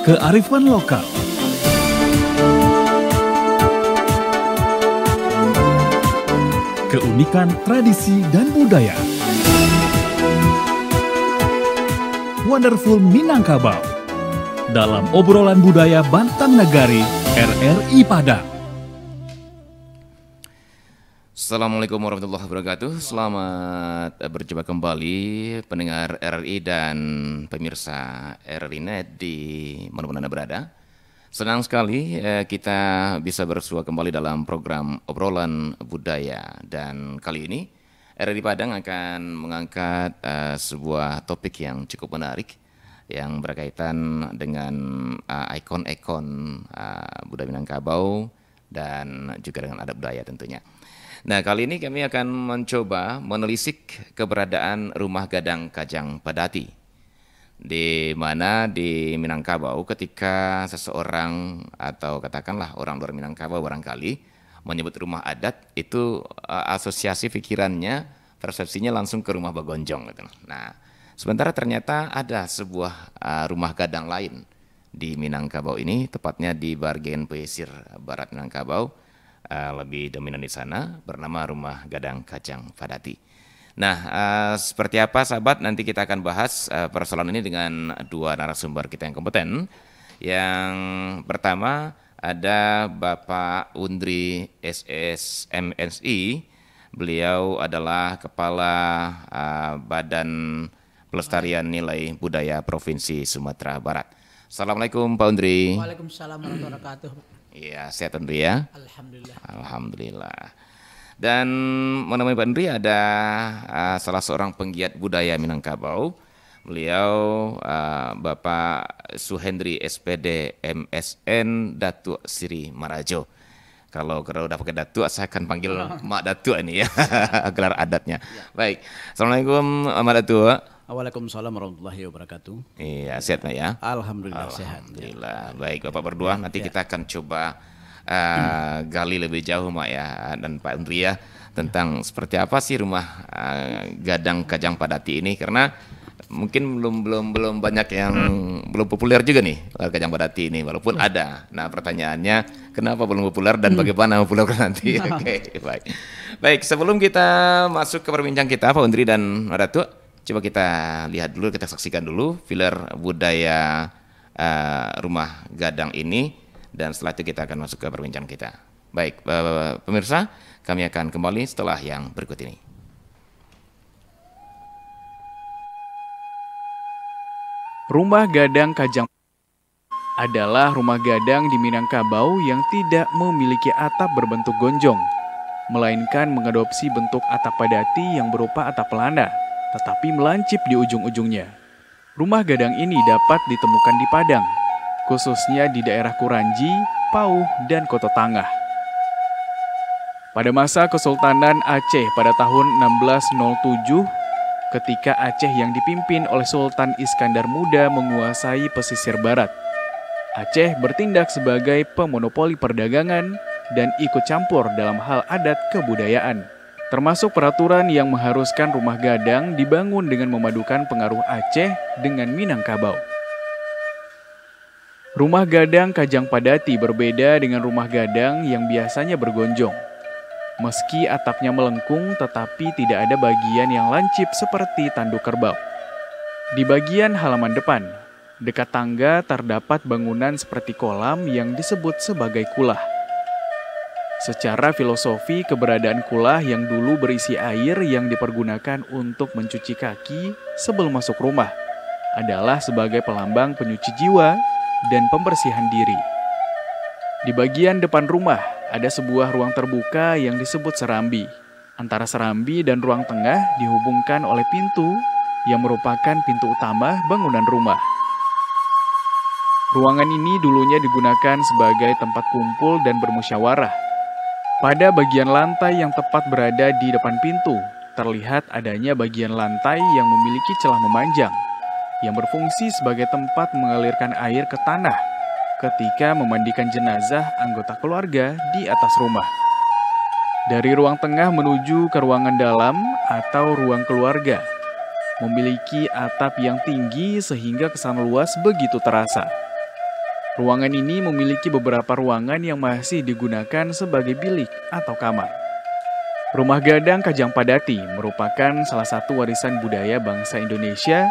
kearifan lokal. Keunikan tradisi dan budaya. Wonderful Minangkabau. Dalam obrolan budaya Bantam Nagari, RRI Padang. Assalamualaikum warahmatullahi wabarakatuh. Selamat berjumpa kembali pendengar RRI dan pemirsa RRI Net di mana-mana Anda berada. Senang sekali kita bisa bersua kembali dalam program obrolan budaya. Dan kali ini RRI Padang akan mengangkat sebuah topik yang cukup menarik yang berkaitan dengan ikon-ikon budaya Minangkabau dan juga dengan adat budaya tentunya. Nah, kali ini kami akan mencoba menelisik keberadaan Rumah Gadang Kajang Padati, di mana di Minangkabau ketika seseorang atau katakanlah orang luar Minangkabau barangkali menyebut rumah adat itu asosiasi pikirannya, persepsinya langsung ke rumah Bagonjong gitu. Nah, sementara ternyata ada sebuah rumah gadang lain di Minangkabau ini, tepatnya di bagian pesisir barat Minangkabau. Lebih dominan di sana, bernama Rumah Gadang Kajang Padati. Nah, seperti apa sahabat, nanti kita akan bahas persoalan ini dengan dua narasumber kita yang kompeten. Yang pertama ada Bapak Undri SS MSI. Beliau adalah Kepala Badan Pelestarian Nilai Budaya Provinsi Sumatera Barat. Assalamualaikum Pak Undri. Waalaikumsalam warahmatullahi wabarakatuh. Iya, sehat Undri ya? Alhamdulillah. Alhamdulillah. Dan menemui Pak Undri ada salah seorang penggiat budaya Minangkabau. Beliau Bapak Suhendri SPD MSN Datuk Sri Marajo. Kalau udah pakai Datuk, saya akan panggil Mak Datuk ini ya, gelar adatnya. Baik, Assalamualaikum Mak Datuk. Waalaikumsalam warahmatullahi wabarakatuh. Iya, sehat Mak ya? Alhamdulillah sehat. Alhamdulillah. Baik, Bapak berdua nanti kita akan coba gali lebih jauh Mak ya, dan Pak Undri ya, tentang seperti apa sih rumah Gadang Kajang Padati ini, karena mungkin belum banyak yang belum populer juga nih Kajang Padati ini, walaupun ada. Nah, pertanyaannya kenapa belum populer dan bagaimana populer nanti? Oke, baik. Baik, sebelum kita masuk ke perbincangan kita Pak Undri dan Pak Datuk, coba kita lihat dulu, kita saksikan dulu filer budaya Rumah Gadang ini, dan setelah itu kita akan masuk ke perbincangan kita. Baik, pemirsa, kami akan kembali setelah yang berikut ini. Rumah Gadang Kajang adalah rumah gadang di Minangkabau yang tidak memiliki atap berbentuk gonjong, melainkan mengadopsi bentuk atap padati yang berupa atap pelana, tetapi melancip di ujung-ujungnya. Rumah gadang ini dapat ditemukan di Padang, khususnya di daerah Kuranji, Pauh, dan Kota Tangah. Pada masa Kesultanan Aceh pada tahun 1607, ketika Aceh yang dipimpin oleh Sultan Iskandar Muda menguasai pesisir barat, Aceh bertindak sebagai pemonopoli perdagangan dan ikut campur dalam hal adat kebudayaan, termasuk peraturan yang mengharuskan rumah gadang dibangun dengan memadukan pengaruh Aceh dengan Minangkabau. Rumah Gadang Kajang Padati berbeda dengan rumah gadang yang biasanya bergonjong. Meski atapnya melengkung, tetapi tidak ada bagian yang lancip seperti tanduk kerbau. Di bagian halaman depan, dekat tangga terdapat bangunan seperti kolam yang disebut sebagai kulah. Secara filosofi, keberadaan kulah yang dulu berisi air yang dipergunakan untuk mencuci kaki sebelum masuk rumah adalah sebagai pelambang penyuci jiwa dan pembersihan diri. Di bagian depan rumah, ada sebuah ruang terbuka yang disebut serambi. Antara serambi dan ruang tengah dihubungkan oleh pintu yang merupakan pintu utama bangunan rumah. Ruangan ini dulunya digunakan sebagai tempat kumpul dan bermusyawarah. Pada bagian lantai yang tepat berada di depan pintu, terlihat adanya bagian lantai yang memiliki celah memanjang, yang berfungsi sebagai tempat mengalirkan air ke tanah ketika memandikan jenazah anggota keluarga di atas rumah. Dari ruang tengah menuju ke ruangan dalam atau ruang keluarga, memiliki atap yang tinggi sehingga kesan luas begitu terasa. Ruangan ini memiliki beberapa ruangan yang masih digunakan sebagai bilik atau kamar. Rumah Gadang Kajang Padati merupakan salah satu warisan budaya bangsa Indonesia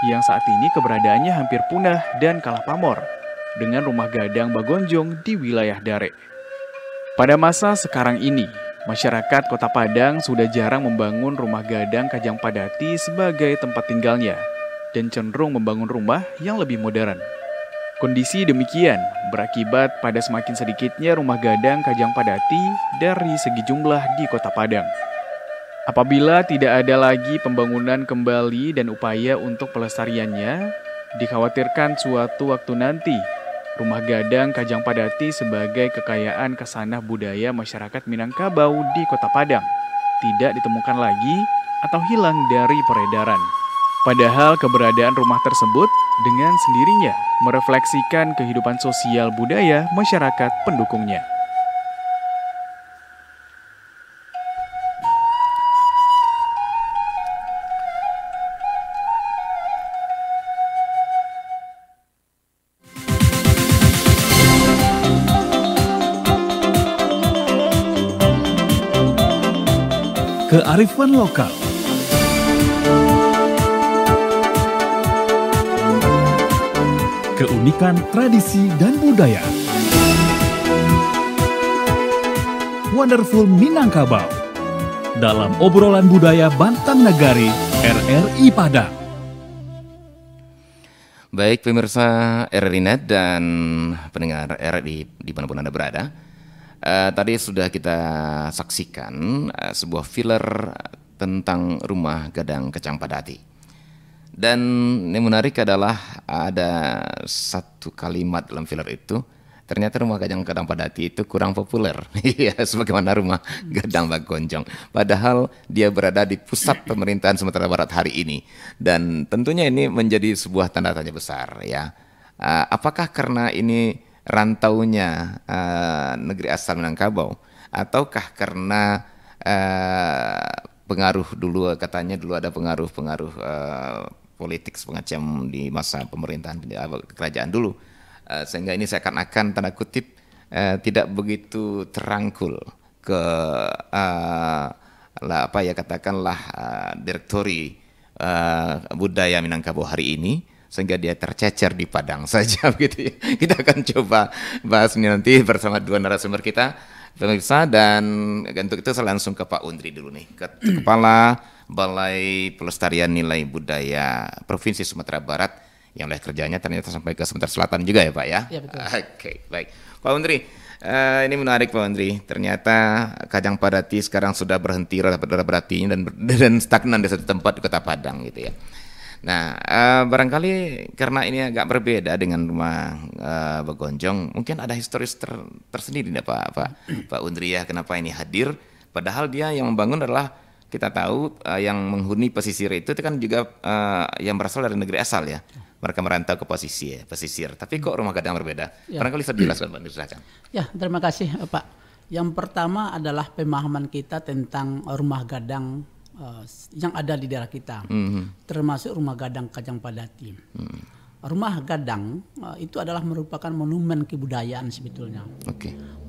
yang saat ini keberadaannya hampir punah dan kalah pamor dengan rumah gadang Bagonjong di wilayah Dare. Pada masa sekarang ini, masyarakat Kota Padang sudah jarang membangun rumah gadang Kajang Padati sebagai tempat tinggalnya dan cenderung membangun rumah yang lebih modern. Kondisi demikian berakibat pada semakin sedikitnya rumah gadang Kajang Padati dari segi jumlah di Kota Padang. Apabila tidak ada lagi pembangunan kembali dan upaya untuk pelestariannya, dikhawatirkan suatu waktu nanti rumah gadang Kajang Padati sebagai kekayaan kesanah budaya masyarakat Minangkabau di Kota Padang tidak ditemukan lagi atau hilang dari peredaran. Padahal keberadaan rumah tersebut dengan sendirinya merefleksikan kehidupan sosial budaya masyarakat pendukungnya. Kearifan lokal. Keunikan tradisi dan budaya. Wonderful Minangkabau. Dalam obrolan budaya Bantang Nagari RRI Padang. Baik pemirsa RRI Net dan pendengar RRI dimanapun Anda berada. Tadi sudah kita saksikan sebuah filler tentang rumah gadang Kajang Padati. Dan yang menarik adalah ada satu kalimat dalam filler itu, ternyata rumah gadang Padati itu kurang populer, ya, sebagaimana rumah gadang Bagonjong. Padahal dia berada di pusat pemerintahan Sumatera Barat hari ini, dan tentunya ini menjadi sebuah tanda tanya besar, ya. Apakah karena ini rantaunya negeri asal Minangkabau, ataukah karena pengaruh dulu, katanya dulu ada pengaruh politik semacam di masa pemerintahan kerajaan dulu, sehingga ini seakan-akan tanda kutip tidak begitu terangkul ke katakanlah direktori budaya Minangkabau hari ini, sehingga dia tercecer di Padang saja begitu ya. Kita akan coba bahas ini nanti bersama dua narasumber kita, pemirsa, dan untuk itu saya langsung ke Pak Undri dulu nih, Kepala Balai Pelestarian Nilai Budaya Provinsi Sumatera Barat, yang oleh kerjanya ternyata sampai ke Sumatera Selatan juga ya Pak ya? Iya betul. Oke, baik. Pak Undri, ini menarik Pak Undri, ternyata Kajang Padati sekarang sudah berhenti berarti dan stagnan di satu tempat di Kota Padang gitu ya. Nah, barangkali karena ini agak berbeda dengan rumah Bagonjong, mungkin ada historis tersendiri nih Pak Undri ya, kenapa ini hadir? Padahal dia yang membangun adalah, kita tahu yang menghuni pesisir itu kan juga yang berasal dari negeri asal ya. Mereka merantau ke pesisir. Tapi kok rumah gadang berbeda? Ya. Barangkali bisa dijelaskan Pak Undri, silakan. Ya, terima kasih Pak. Yang pertama adalah pemahaman kita tentang rumah gadang yang ada di daerah kita, termasuk rumah gadang Kajang Padati. Rumah gadang itu adalah merupakan monumen kebudayaan sebetulnya.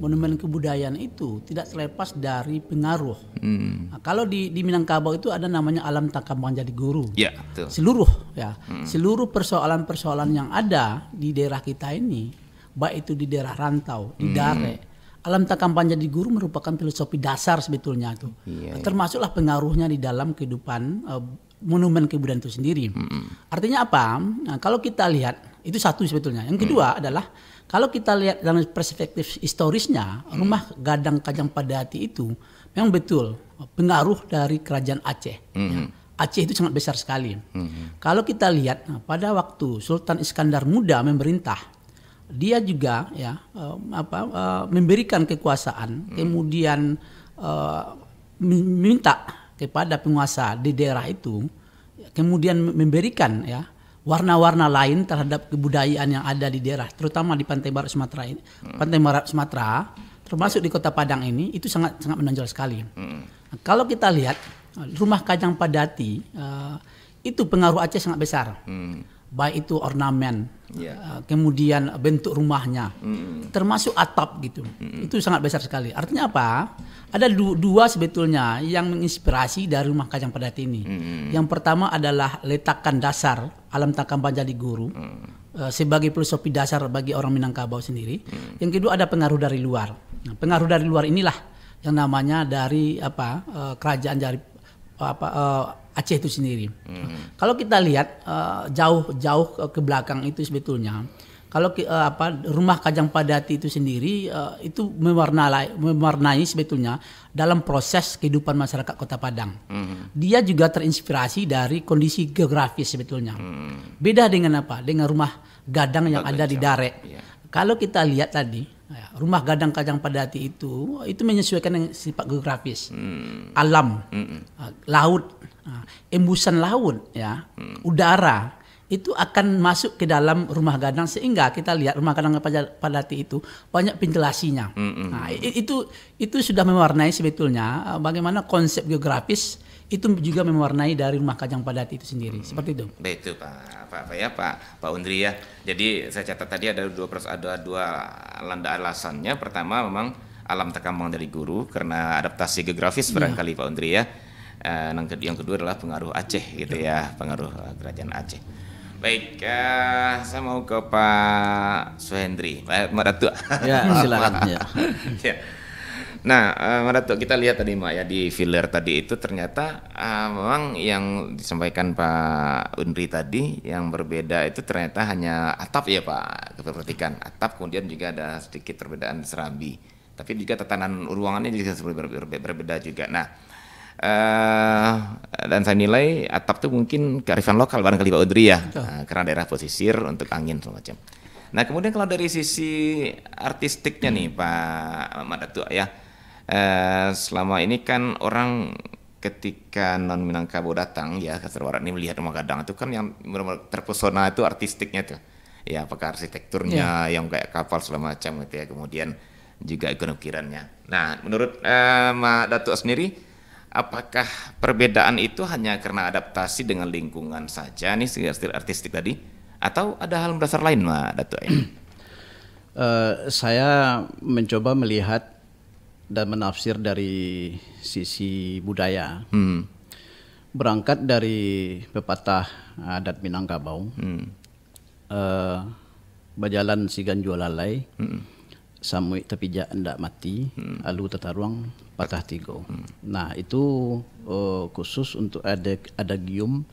Monumen kebudayaan itu tidak terlepas dari pengaruh. Nah, kalau di Minangkabau itu ada namanya Alam Takabang Jadi Guru. Ya, betul. Seluruh persoalan-persoalan yang ada di daerah kita ini, baik itu di daerah rantau, di Dare, Alam Takabang Jadi Guru merupakan filosofi dasar sebetulnya itu. Termasuklah pengaruhnya di dalam kehidupan monumen kebudayaan itu sendiri. Artinya apa? Nah, kalau kita lihat itu satu sebetulnya. Yang kedua adalah kalau kita lihat dalam perspektif historisnya, rumah gadang Kajang Padati itu memang betul pengaruh dari kerajaan Aceh. Aceh itu sangat besar sekali. Kalau kita lihat pada waktu Sultan Iskandar Muda memerintah, dia juga memberikan kekuasaan, kemudian meminta kepada penguasa di daerah itu, kemudian memberikan warna-warna lain terhadap kebudayaan yang ada di daerah, terutama di pantai barat Sumatera ini, pantai barat Sumatera, termasuk di Kota Padang ini, itu sangat menonjol sekali. Nah, kalau kita lihat rumah Kajang Padati itu pengaruh Aceh sangat besar. baik itu ornamen, kemudian bentuk rumahnya, termasuk atap gitu. Itu sangat besar sekali. Artinya apa? Ada dua sebetulnya yang menginspirasi dari rumah Kajang Padati ini. Yang pertama adalah letakkan dasar alam takam Panjali Guru sebagai filosofi dasar bagi orang Minangkabau sendiri. Yang kedua ada pengaruh dari luar. Nah, pengaruh dari luar inilah yang namanya dari kerajaan dari Aceh itu sendiri. Kalau kita lihat jauh ke belakang itu sebetulnya, kalau rumah Kajang Padati itu sendiri itu mewarnai sebetulnya dalam proses kehidupan masyarakat Kota Padang. Dia juga terinspirasi dari kondisi geografis sebetulnya. Beda dengan Dengan rumah gadang yang ada di Dare. Kalau kita lihat tadi, rumah gadang Kajang Padati itu menyesuaikan dengan sifat geografis, alam, laut, embusan laut, udara. Itu akan masuk ke dalam rumah gadang sehingga kita lihat rumah gadang Padati itu banyak ventilasinya. Nah, itu sudah mewarnai sebetulnya bagaimana konsep geografis itu juga mewarnai dari rumah Kajang Padati itu sendiri. Seperti itu. Betul Pak Undri ya. Jadi saya catat tadi ada dua alasannya. Pertama memang alam Takambang dari Guru karena adaptasi geografis barangkali Pak Undri ya. Yang kedua adalah pengaruh Aceh gitu ya, pengaruh kerajaan Aceh. Baik, saya mau ke Pak Suhendri, Pak Datuk. Ya, silakan. Ya. Nah, Datuk, kita lihat tadi Mak ya di filler tadi itu ternyata memang yang disampaikan Pak Undri tadi yang berbeda itu ternyata hanya atap ya Pak. Kita perhatikan atap, kemudian juga ada sedikit perbedaan serambi. Tapi juga tatanan ruangannya juga berbeda juga. Nah, dan saya nilai atap itu mungkin kearifan lokal barangkali Pak Undri ya, karena daerah pesisir untuk angin semacam. Nah kemudian kalau dari sisi artistiknya nih Pak Datuk ya, selama ini kan orang ketika non Minangkabau datang ya ke Terwarat ini melihat rumah gadang itu kan yang benar-benar terpesona itu artistiknya tuh, ya apakah arsitekturnya yang kayak kapal segala macam gitu ya, kemudian juga ukirannya. Nah menurut Mak Datuk sendiri, apakah perbedaan itu hanya karena adaptasi dengan lingkungan saja nih stil artistik tadi, atau ada hal mendasar lain Mak Datuk ya? Saya mencoba melihat dan menafsir dari sisi budaya. Berangkat dari pepatah adat Minangkabau, bajalan sigan jual lalai, samui tapija ndak mati, alu tataruang patah tigo. Nah itu khusus untuk adagium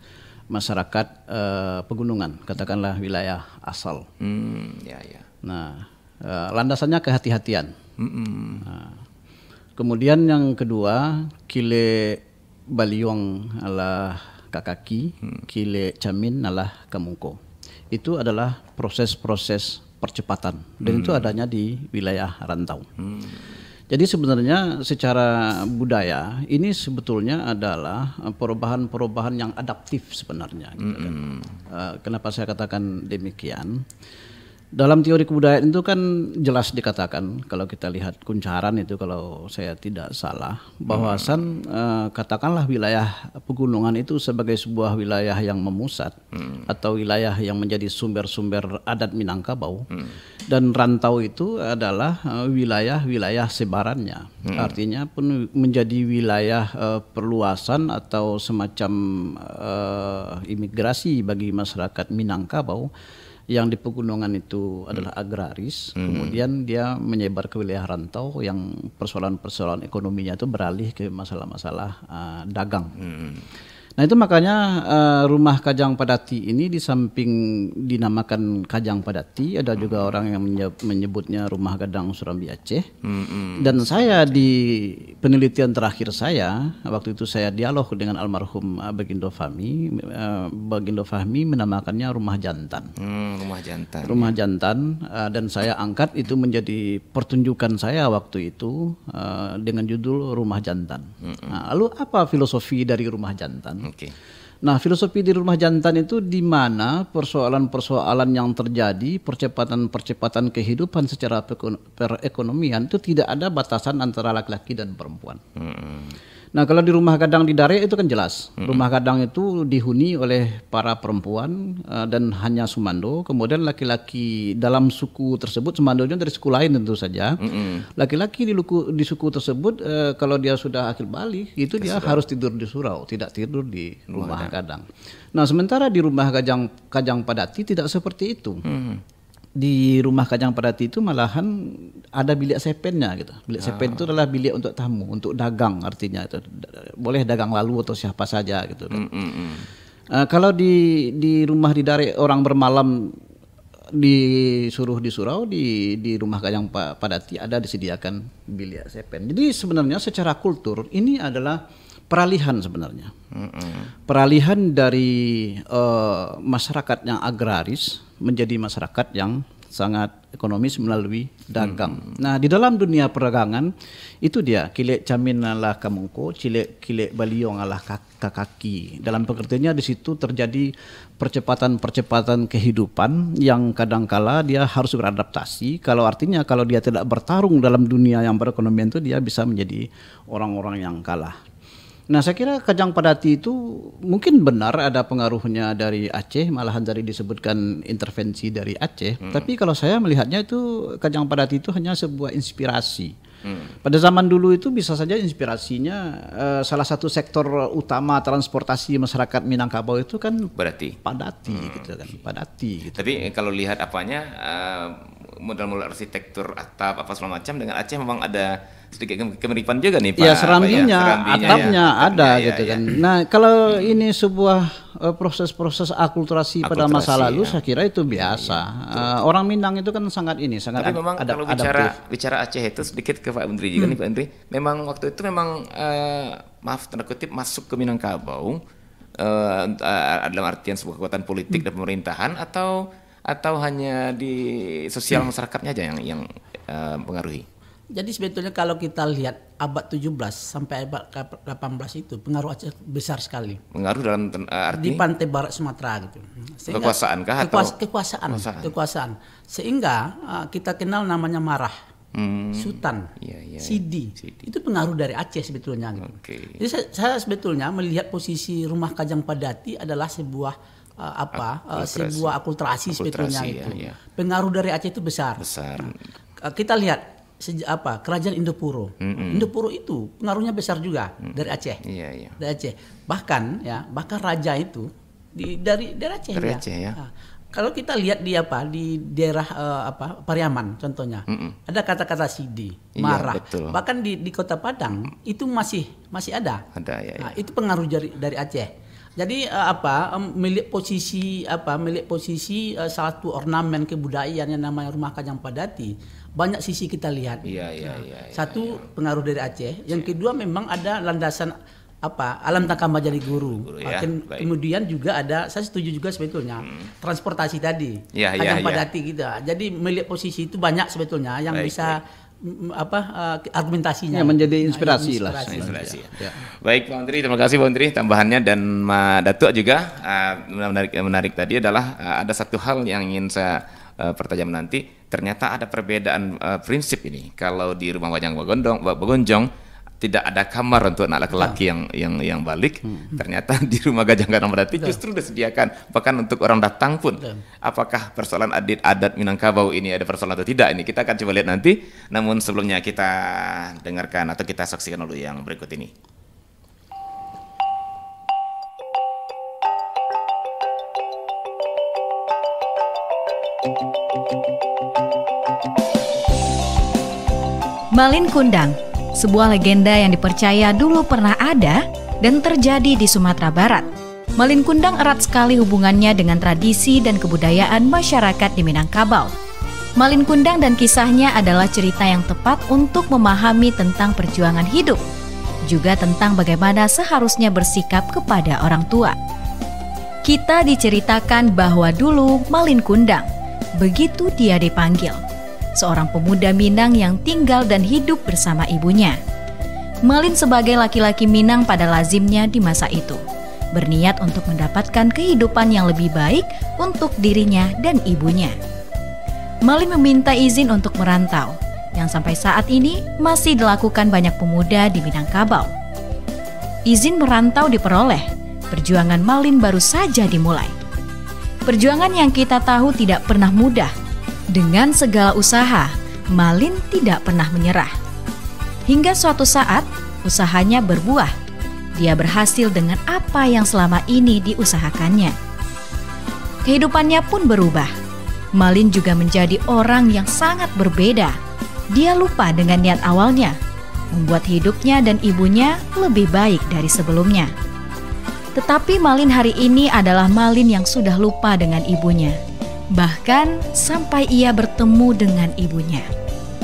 masyarakat pegunungan, katakanlah wilayah asal. Nah landasannya kehati-hatian. Nah, kemudian yang kedua, kile baliong ala kakaki, kile camin ala kamungko. Itu adalah proses-proses percepatan dan itu adanya di wilayah rantau. Jadi sebenarnya secara budaya ini sebetulnya adalah perubahan-perubahan yang adaptif sebenarnya. Gitu kan. Kenapa saya katakan demikian? Dalam teori kebudayaan itu kan jelas dikatakan, kalau kita lihat Kuncaran itu kalau saya tidak salah, bahwasan katakanlah wilayah pegunungan itu sebagai sebuah wilayah yang memusat atau wilayah yang menjadi sumber-sumber adat Minangkabau, dan rantau itu adalah wilayah-wilayah sebarannya. Artinya pun menjadi wilayah perluasan atau semacam imigrasi bagi masyarakat Minangkabau yang di pegunungan itu adalah agraris, kemudian dia menyebar ke wilayah rantau yang persoalan-persoalan ekonominya itu beralih ke masalah-masalah dagang. Nah itu makanya rumah Kajang Padati ini di samping dinamakan Kajang Padati, ada juga orang yang menyebutnya rumah gadang Surambi Aceh. Dan saya di penelitian terakhir saya, waktu itu saya dialog dengan almarhum Bagindo Fahmi, Bagindo Fahmi menamakannya rumah jantan. Rumah jantan. Rumah jantan, dan saya angkat itu menjadi pertunjukan saya waktu itu dengan judul Rumah Jantan. Nah, lalu apa filosofi dari rumah jantan? Nah, filosofi di rumah jantan itu di mana persoalan-persoalan yang terjadi, percepatan kehidupan secara perekonomian itu tidak ada batasan antara laki-laki dan perempuan. Nah, kalau di rumah gadang di Dare itu kan jelas. Rumah gadang itu dihuni oleh para perempuan dan hanya Sumando. Kemudian laki-laki dalam suku tersebut, Sumando dari suku lain tentu saja. Laki-laki di suku tersebut kalau dia sudah akil balik itu dia harus tidur di surau, tidak tidur di rumah gadang. Nah, sementara di rumah Kajang Padati tidak seperti itu. Di rumah Kajang Padati itu malahan ada bilik sepennya gitu. Bilik sepen itu adalah bilik untuk tamu, untuk dagang artinya itu. Boleh dagang lalu atau siapa saja gitu. Kalau di rumah di Dare orang bermalam disuruh di surau, di rumah Kajang Padati ada disediakan bilik sepen. Jadi sebenarnya secara kultur ini adalah peralihan sebenarnya. Peralihan dari masyarakat yang agraris menjadi masyarakat yang sangat ekonomis melalui dagang. Nah, di dalam dunia perdagangan itu dia kilek camin ala kamungko, kilek baliong ala kakaki. Dalam pengertiannya di situ terjadi percepatan kehidupan yang kadangkala dia harus beradaptasi. Kalau dia tidak bertarung dalam dunia yang perekonomian itu dia bisa menjadi orang-orang yang kalah. Nah, saya kira Kajang Padati itu mungkin benar ada pengaruhnya dari Aceh, malahan dari disebutkan intervensi dari Aceh. Tapi kalau saya melihatnya itu Kajang Padati itu hanya sebuah inspirasi. Pada zaman dulu itu bisa saja inspirasinya salah satu sektor utama transportasi masyarakat Minangkabau itu kan Padati gitu kan, Padati. Gitu. Tapi kalau lihat apanya modal-modal arsitektur atap apa segala macam dengan Aceh memang ada sedikit kemiripan juga nih Pak. Ya, serambinya atapnya ada gitu kan. Nah, kalau ini sebuah proses akulturasi pada masa lalu saya kira itu biasa. Orang Minang itu kan sangat Tapi memang kalau bicara Aceh itu sedikit ke Pak Menteri juga nih Pak Menteri. Memang waktu itu memang maaf tanda kutip masuk ke Minangkabau dalam artian sebuah kekuatan politik dan pemerintahan atau hanya di sosial masyarakatnya aja yang pengaruhi. Jadi sebetulnya kalau kita lihat abad 17 sampai abad 18 itu pengaruh Aceh besar sekali. Pengaruh dalam arti? Di pantai barat Sumatera gitu. Kekuasaan kah? Kekuasaan. Sehingga kita kenal namanya Marah, Sultan, Sidi. Itu pengaruh dari Aceh sebetulnya. Gitu. Jadi saya sebetulnya melihat posisi rumah Kajang Padati adalah sebuah sebuah akulturasi sebetulnya itu. Pengaruh dari Aceh itu besar. Kita lihat kerajaan Indopuro. Indopuro itu pengaruhnya besar juga dari Aceh. Dari Aceh. Bahkan raja itu dari Aceh. Nah, kalau kita lihat di daerah Pariaman contohnya. Ada kata-kata Sidi, Marah. Bahkan di Kota Padang itu masih ada. Nah, itu pengaruh dari Aceh. Jadi milik posisi satu ornamen kebudayaan yang namanya rumah Kajang Padati. Banyak sisi kita lihat. Satu pengaruh dari Aceh, yang kedua memang ada landasan alam takam jadi guru. Kemudian juga ada, saya setuju juga sebetulnya transportasi tadi. Kajang Padati kita. Jadi milik posisi itu banyak sebetulnya yang bisa argumentasinya menjadi inspirasi lah. Baik Pak Menteri, terima kasih Pak Menteri tambahannya, dan Ma Datuk juga menarik tadi adalah ada satu hal yang ingin saya pertajam nanti. Ternyata ada perbedaan prinsip ini. Kalau di rumah Kajang Bagonjong tidak ada kamar untuk anak laki-laki yang balik. Ternyata di rumah Kajang Padati justru disediakan bahkan untuk orang datang pun. Apakah persoalan adat Minangkabau ini ada persoalan atau tidak? Ini kita akan coba lihat nanti. Namun sebelumnya kita dengarkan atau kita saksikan dulu yang berikut ini. Malin Kundang, sebuah legenda yang dipercaya dulu pernah ada dan terjadi di Sumatera Barat. Malin Kundang erat sekali hubungannya dengan tradisi dan kebudayaan masyarakat di Minangkabau. Malin Kundang dan kisahnya adalah cerita yang tepat untuk memahami tentang perjuangan hidup, juga tentang bagaimana seharusnya bersikap kepada orang tua. Kita diceritakan bahwa dulu Malin Kundang, begitu dia dipanggil, seorang pemuda Minang yang tinggal dan hidup bersama ibunya. Malin sebagai laki-laki Minang pada lazimnya di masa itu, berniat untuk mendapatkan kehidupan yang lebih baik untuk dirinya dan ibunya. Malin meminta izin untuk merantau, yang sampai saat ini masih dilakukan banyak pemuda di Minangkabau. Izin merantau diperoleh, perjuangan Malin baru saja dimulai. Perjuangan yang kita tahu tidak pernah mudah. Dengan segala usaha, Malin tidak pernah menyerah. Hingga suatu saat, usahanya berbuah. Dia berhasil dengan apa yang selama ini diusahakannya. Kehidupannya pun berubah. Malin juga menjadi orang yang sangat berbeda. Dia lupa dengan niat awalnya, membuat hidupnya dan ibunya lebih baik dari sebelumnya. Tetapi Malin hari ini adalah Malin yang sudah lupa dengan ibunya. Bahkan sampai ia bertemu dengan ibunya,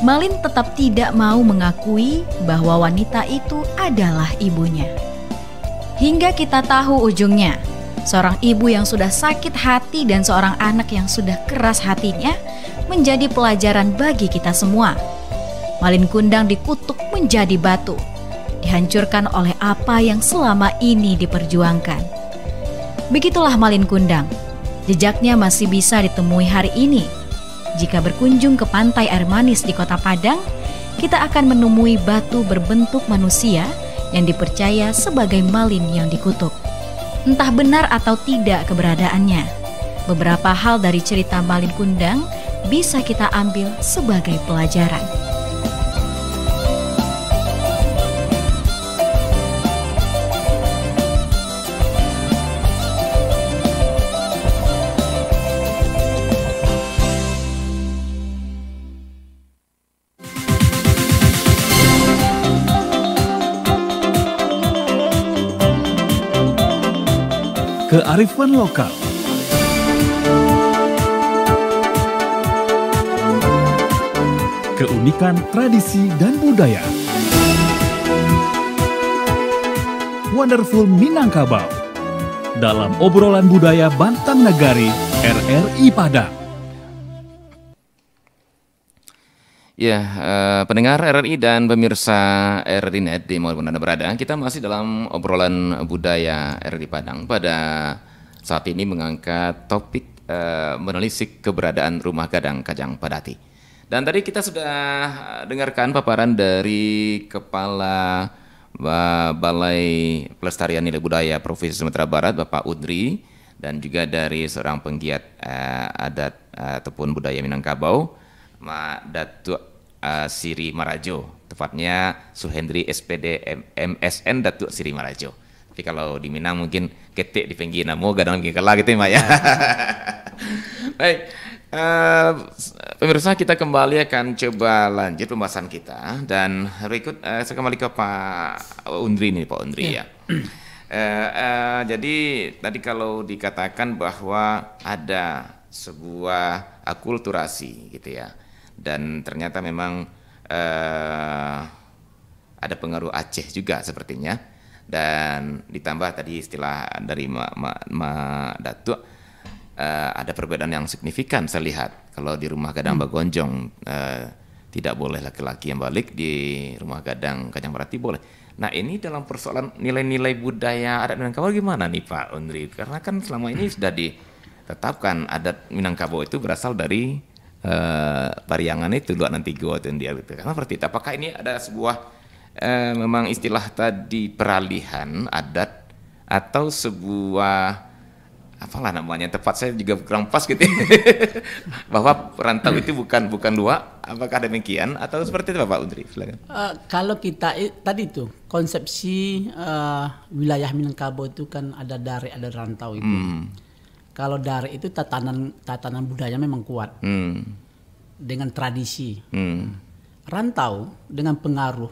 Malin tetap tidak mau mengakui bahwa wanita itu adalah ibunya. Hingga kita tahu ujungnya, seorang ibu yang sudah sakit hati dan seorang anak yang sudah keras hatinya menjadi pelajaran bagi kita semua. Malin Kundang dikutuk menjadi batu, dihancurkan oleh apa yang selama ini diperjuangkan. Begitulah Malin Kundang, jejaknya masih bisa ditemui hari ini. Jika berkunjung ke pantai air manis di Kota Padang, kita akan menemui batu berbentuk manusia yang dipercaya sebagai Malin yang dikutuk. Entah benar atau tidak keberadaannya, beberapa hal dari cerita Malin Kundang bisa kita ambil sebagai pelajaran. Kearifan lokal. Keunikan tradisi dan budaya. Wonderful Minangkabau. Dalam obrolan budaya Bantang Nagari RRI Padang. Ya, pendengar RRI dan pemirsa RRI Net di mana Anda berada, kita masih dalam obrolan budaya RRI Padang. Pada saat ini mengangkat topik menelisik keberadaan Rumah Gadang Kajang Padati. Dan tadi kita sudah dengarkan paparan dari Kepala Balai Pelestarian Nilai Budaya Provinsi Sumatera Barat, Bapak Undri, dan juga dari seorang penggiat adat ataupun budaya Minangkabau, Datuk Siri Marajo, tepatnya Suhendri SPD MSN Datuk Siri Marajo. Tapi kalau di Minang mungkin ketik di pinggir nama gadang lagi kalah gitu ya, Mbak ya. Baik, pemirsa, kita kembali akan coba lanjut pembahasan kita dan berikut saya kembali ke Pak Undri nih, Pak Undri ya. Jadi tadi kalau dikatakan bahwa ada sebuah akulturasi gitu ya. Dan ternyata memang ada pengaruh Aceh juga sepertinya, dan ditambah tadi istilah dari Ma Datuk, ada perbedaan yang signifikan saya lihat. Kalau di Rumah Gadang Bagonjong tidak boleh laki-laki yang balik, di Rumah Gadang Kajang Padati boleh. Nah, ini dalam persoalan nilai-nilai budaya adat Minangkabau gimana nih Pak Undri? Karena kan selama ini sudah ditetapkan adat Minangkabau itu berasal dari pariangan itu dua nanti gua itu dia gitu. Karena seperti itu. Apakah ini ada sebuah memang istilah tadi peralihan adat atau sebuah apalah namanya, tepat saya juga kurang pas gitu bahwa perantau itu bukan dua. Apakah demikian atau seperti itu Pak Undri? Silakan. Kalau kita tadi itu konsepsi wilayah Minangkabau itu kan ada dari ada rantau itu. Kalau dari itu tatanan budaya memang kuat dengan tradisi. Rantau dengan pengaruh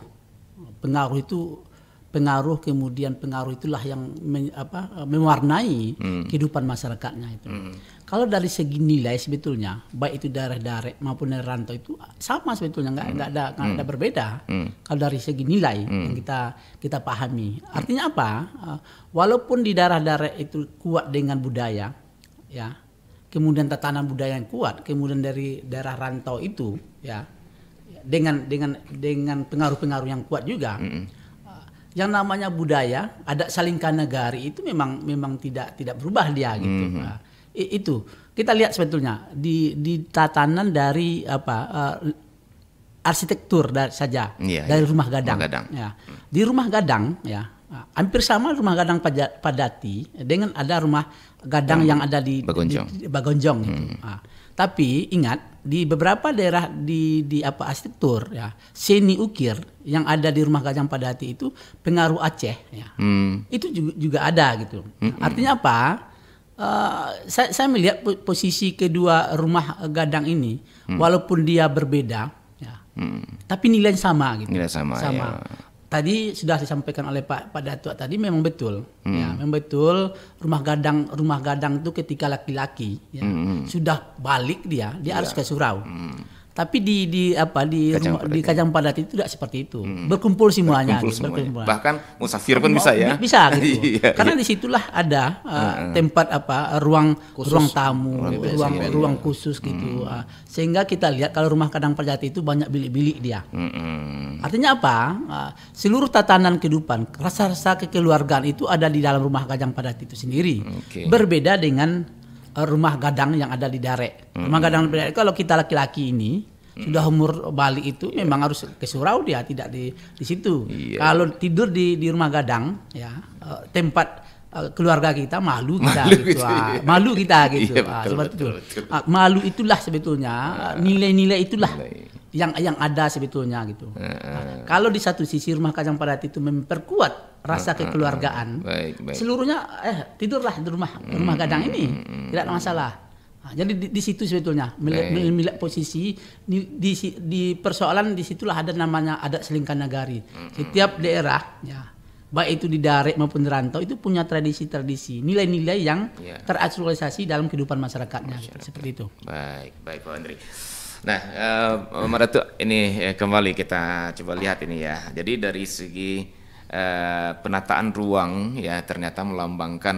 kemudian pengaruh itulah yang mewarnai kehidupan masyarakatnya itu. Kalau dari segi nilai sebetulnya baik itu daerah maupun dari rantau itu sama sebetulnya, nggak ada berbeda. Kalau dari segi nilai yang kita pahami, artinya apa? Walaupun di daerah-daerah itu kuat dengan budaya, ya, kemudian tatanan budaya yang kuat, kemudian dari daerah rantau itu, ya, dengan pengaruh-pengaruh yang kuat juga, yang namanya budaya, adat Salingkan Nagari itu memang tidak berubah dia gitu. Nah, itu kita lihat sebetulnya di tatanan dari arsitektur saja dari rumah gadang. Ya. Di rumah gadang ya hampir sama rumah gadang Padati dengan ada rumah gadang yang ada di Bagonjong gitu. Nah, tapi ingat di beberapa daerah di arsitektur ya seni ukir yang ada di rumah gadang Padati itu pengaruh Aceh ya. Itu juga ada gitu. Artinya apa? Saya melihat posisi kedua rumah gadang ini walaupun dia berbeda ya. Tapi nilai sama gitu. Nilai sama. Ya. Tadi sudah disampaikan oleh Pak Datuk tadi memang betul. Ya, memang betul rumah gadang itu ketika laki-laki ya, sudah balik dia harus ke surau. Tapi di Kajang Padati itu tidak seperti itu. Berkumpul semuanya. Berkumpul. Bahkan musafir pun bisa ya. Bisa gitu. Karena disitulah ada tempat ruang tamu, ruang khusus gitu. Sehingga kita lihat kalau rumah Kajang Padati itu banyak bilik-bilik dia. Artinya apa? Seluruh tatanan kehidupan, rasa-rasa kekeluargaan itu ada di dalam rumah Kajang Padati itu sendiri. Berbeda dengan rumah gadang yang ada di Darek. Rumah gadang kalau kita laki-laki ini sudah umur balik itu memang harus ke surau dia, tidak di situ. Kalau tidur di rumah gadang ya tempat keluarga kita malu kita gitu. Malu kita gitu. Betul. Malu itulah sebetulnya nilai-nilai itulah yang ada sebetulnya gitu. Kalau di satu sisi rumah Kajang Padati itu memperkuat rasa kekeluargaan, seluruhnya tidurlah di rumah gadang ini, tidak ada masalah. Jadi di situ sebetulnya melihat posisi di persoalan disitulah ada namanya adat Salingkan Nagari. Setiap daerah ya baik itu di Darek maupun di rantau itu punya tradisi-tradisi, nilai-nilai yang terasosiasi dalam kehidupan masyarakatnya. Seperti itu. Baik Pak Andri. Nah, Mbak Datuk, ini kembali kita coba lihat ini ya. Jadi dari segi penataan ruang ya ternyata melambangkan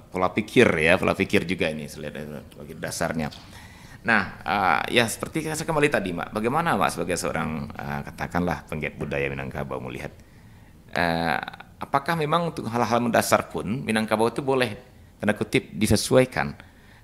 pola pikir juga ini sebagai dasarnya. Nah, ya seperti saya kembali tadi, Mbak. Bagaimana Mbak sebagai seorang katakanlah penggiat budaya Minangkabau melihat apakah memang untuk hal-hal mendasar pun Minangkabau itu boleh tanda kutip disesuaikan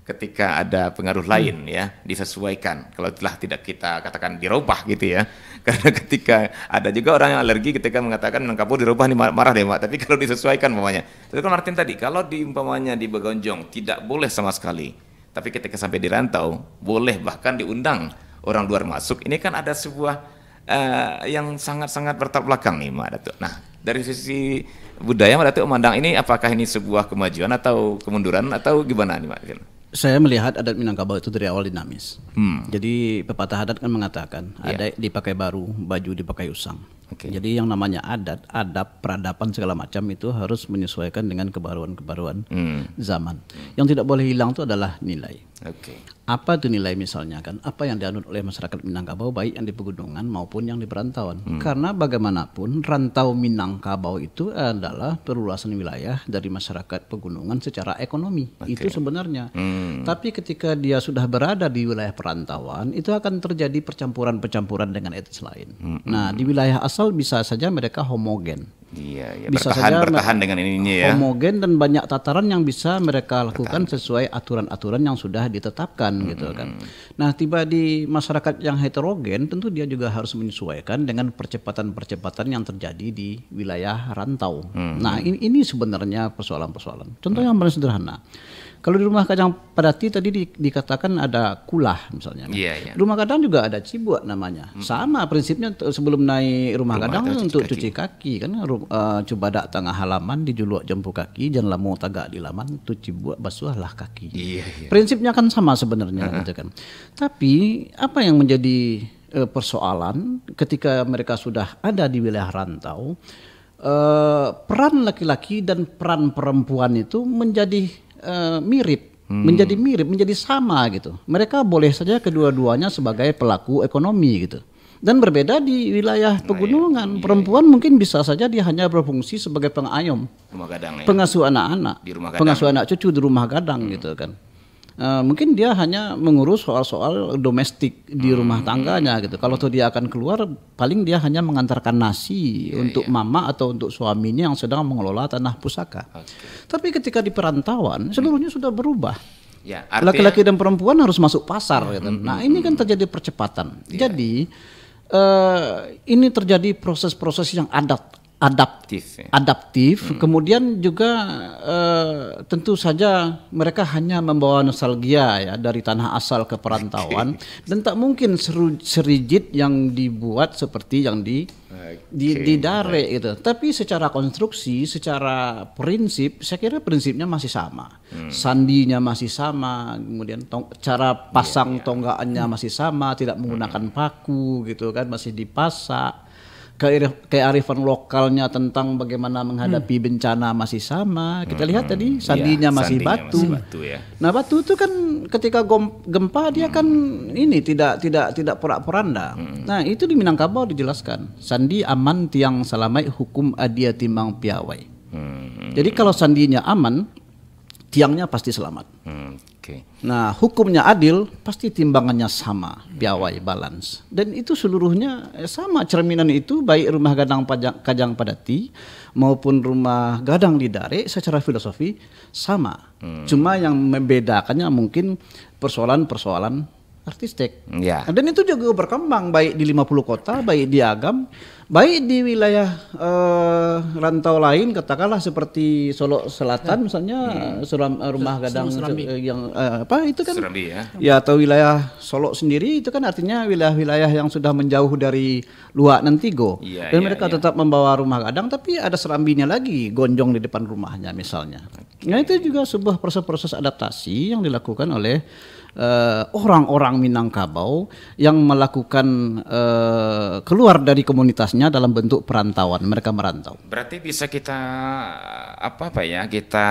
ketika ada pengaruh lain ya, disesuaikan. Kalau telah tidak kita katakan dirubah gitu ya. Karena ketika ada juga orang yang alergi ketika mengatakan Minangkabau dirubah nih marah deh Mbak. Tapi kalau disesuaikan umpamanya. Tapi kalau Martin tadi, kalau di umpamanya di Bagonjong tidak boleh sama sekali. Tapi ketika sampai di rantau boleh bahkan diundang orang luar masuk. Ini kan ada sebuah yang sangat-sangat bertolak belakang nih Mbak Datuk. Nah, dari sisi budaya Mbak Datuk memandang ini apakah ini sebuah kemajuan atau kemunduran atau gimana nih Mbak? Saya melihat adat Minangkabau itu dari awal dinamis. Jadi pepatah adat kan mengatakan adat dipakai baru, baju dipakai usang. Jadi yang namanya adat, adab, peradaban segala macam itu harus menyesuaikan dengan kebaruan-kebaruan zaman. Yang tidak boleh hilang itu adalah nilai. Apa itu nilai misalnya kan? Apa yang dianut oleh masyarakat Minangkabau baik yang di pegunungan maupun yang di perantauan. Karena bagaimanapun rantau Minangkabau itu adalah perluasan wilayah dari masyarakat pegunungan secara ekonomi. Itu sebenarnya. Tapi ketika dia sudah berada di wilayah perantauan, itu akan terjadi percampuran-percampuran dengan etnis lain. Nah, di wilayah asal bisa saja mereka homogen. Bisa bertahan dengan ininya ya. Homogen dan banyak tataran yang bisa mereka lakukan sesuai aturan-aturan yang sudah ditetapkan gitu kan. Nah, tiba di masyarakat yang heterogen tentu dia juga harus menyesuaikan dengan percepatan-percepatan yang terjadi di wilayah rantau. Nah, ini sebenarnya persoalan-persoalan. Contoh yang paling sederhana. Kalau di rumah Kajang Padati tadi dikatakan ada kulah misalnya. Rumah gadang juga ada cibuat namanya. Sama prinsipnya sebelum naik rumah gadang untuk cuci kaki kan. Cubadak tengah halaman dijuluak jempu kaki, jangan lamu tagak di laman tu cibuat basuhlah kaki. Prinsipnya kan sama sebenarnya gitu kan. Tapi apa yang menjadi persoalan ketika mereka sudah ada di wilayah rantau, peran laki-laki dan peran perempuan itu menjadi menjadi sama gitu. Mereka boleh saja kedua-duanya sebagai pelaku ekonomi gitu. Dan berbeda di wilayah pegunungan, perempuan mungkin bisa saja dia hanya berfungsi sebagai pengayom, pengasuh anak-anak, pengasuh anak cucu di rumah gadang gitu kan. mungkin dia hanya mengurus soal-soal domestik di rumah tangganya gitu. Kalau tuh dia akan keluar, paling dia hanya mengantarkan nasi untuk mama atau untuk suaminya yang sedang mengelola tanah pusaka. Tapi ketika di perantauan, seluruhnya sudah berubah. Ya, Laki-laki dan perempuan harus masuk pasar gitu. Nah, ini kan terjadi percepatan. Jadi ini terjadi proses-proses yang adaptif. Kemudian juga tentu saja mereka hanya membawa nostalgia ya dari tanah asal ke perantauan dan tak mungkin serigid yang dibuat seperti yang di Dare gitu. Tapi secara konstruksi, secara prinsip, saya kira prinsipnya masih sama. Sandinya masih sama, kemudian cara pasang tonggakannya masih sama, tidak menggunakan paku gitu kan, masih dipasak. Kearifan lokalnya tentang bagaimana menghadapi bencana masih sama. Kita lihat tadi sandinya masih batu. Nah, batu itu kan ketika gempa dia kan ini tidak porak-poranda. Nah, itu di Minangkabau dijelaskan. Sandi aman tiang salamai hukum adia timbang piawai. Jadi kalau sandinya aman, tiangnya pasti selamat. Nah, hukumnya adil, pasti timbangannya sama, piawai, balance. Dan itu seluruhnya sama, cerminan itu baik rumah gadang Kajang Padati maupun rumah gadang di Dare secara filosofi sama. Cuma yang membedakannya mungkin persoalan-persoalan artistik. Dan itu juga berkembang baik di 50 kota, baik di Agam, baik di wilayah rantau lain, katakanlah seperti Solo Selatan misalnya, rumah gadang yang itu kan Serambi, ya atau wilayah Solo sendiri itu kan artinya wilayah-wilayah yang sudah menjauh dari Luak Nantigo. Dan mereka tetap membawa rumah gadang tapi ada serambinya lagi gonjong di depan rumahnya misalnya. Nah, itu juga sebuah proses-proses adaptasi yang dilakukan oleh orang-orang Minangkabau yang melakukan keluar dari komunitasnya dalam bentuk perantauan. Mereka merantau. Berarti bisa kita kita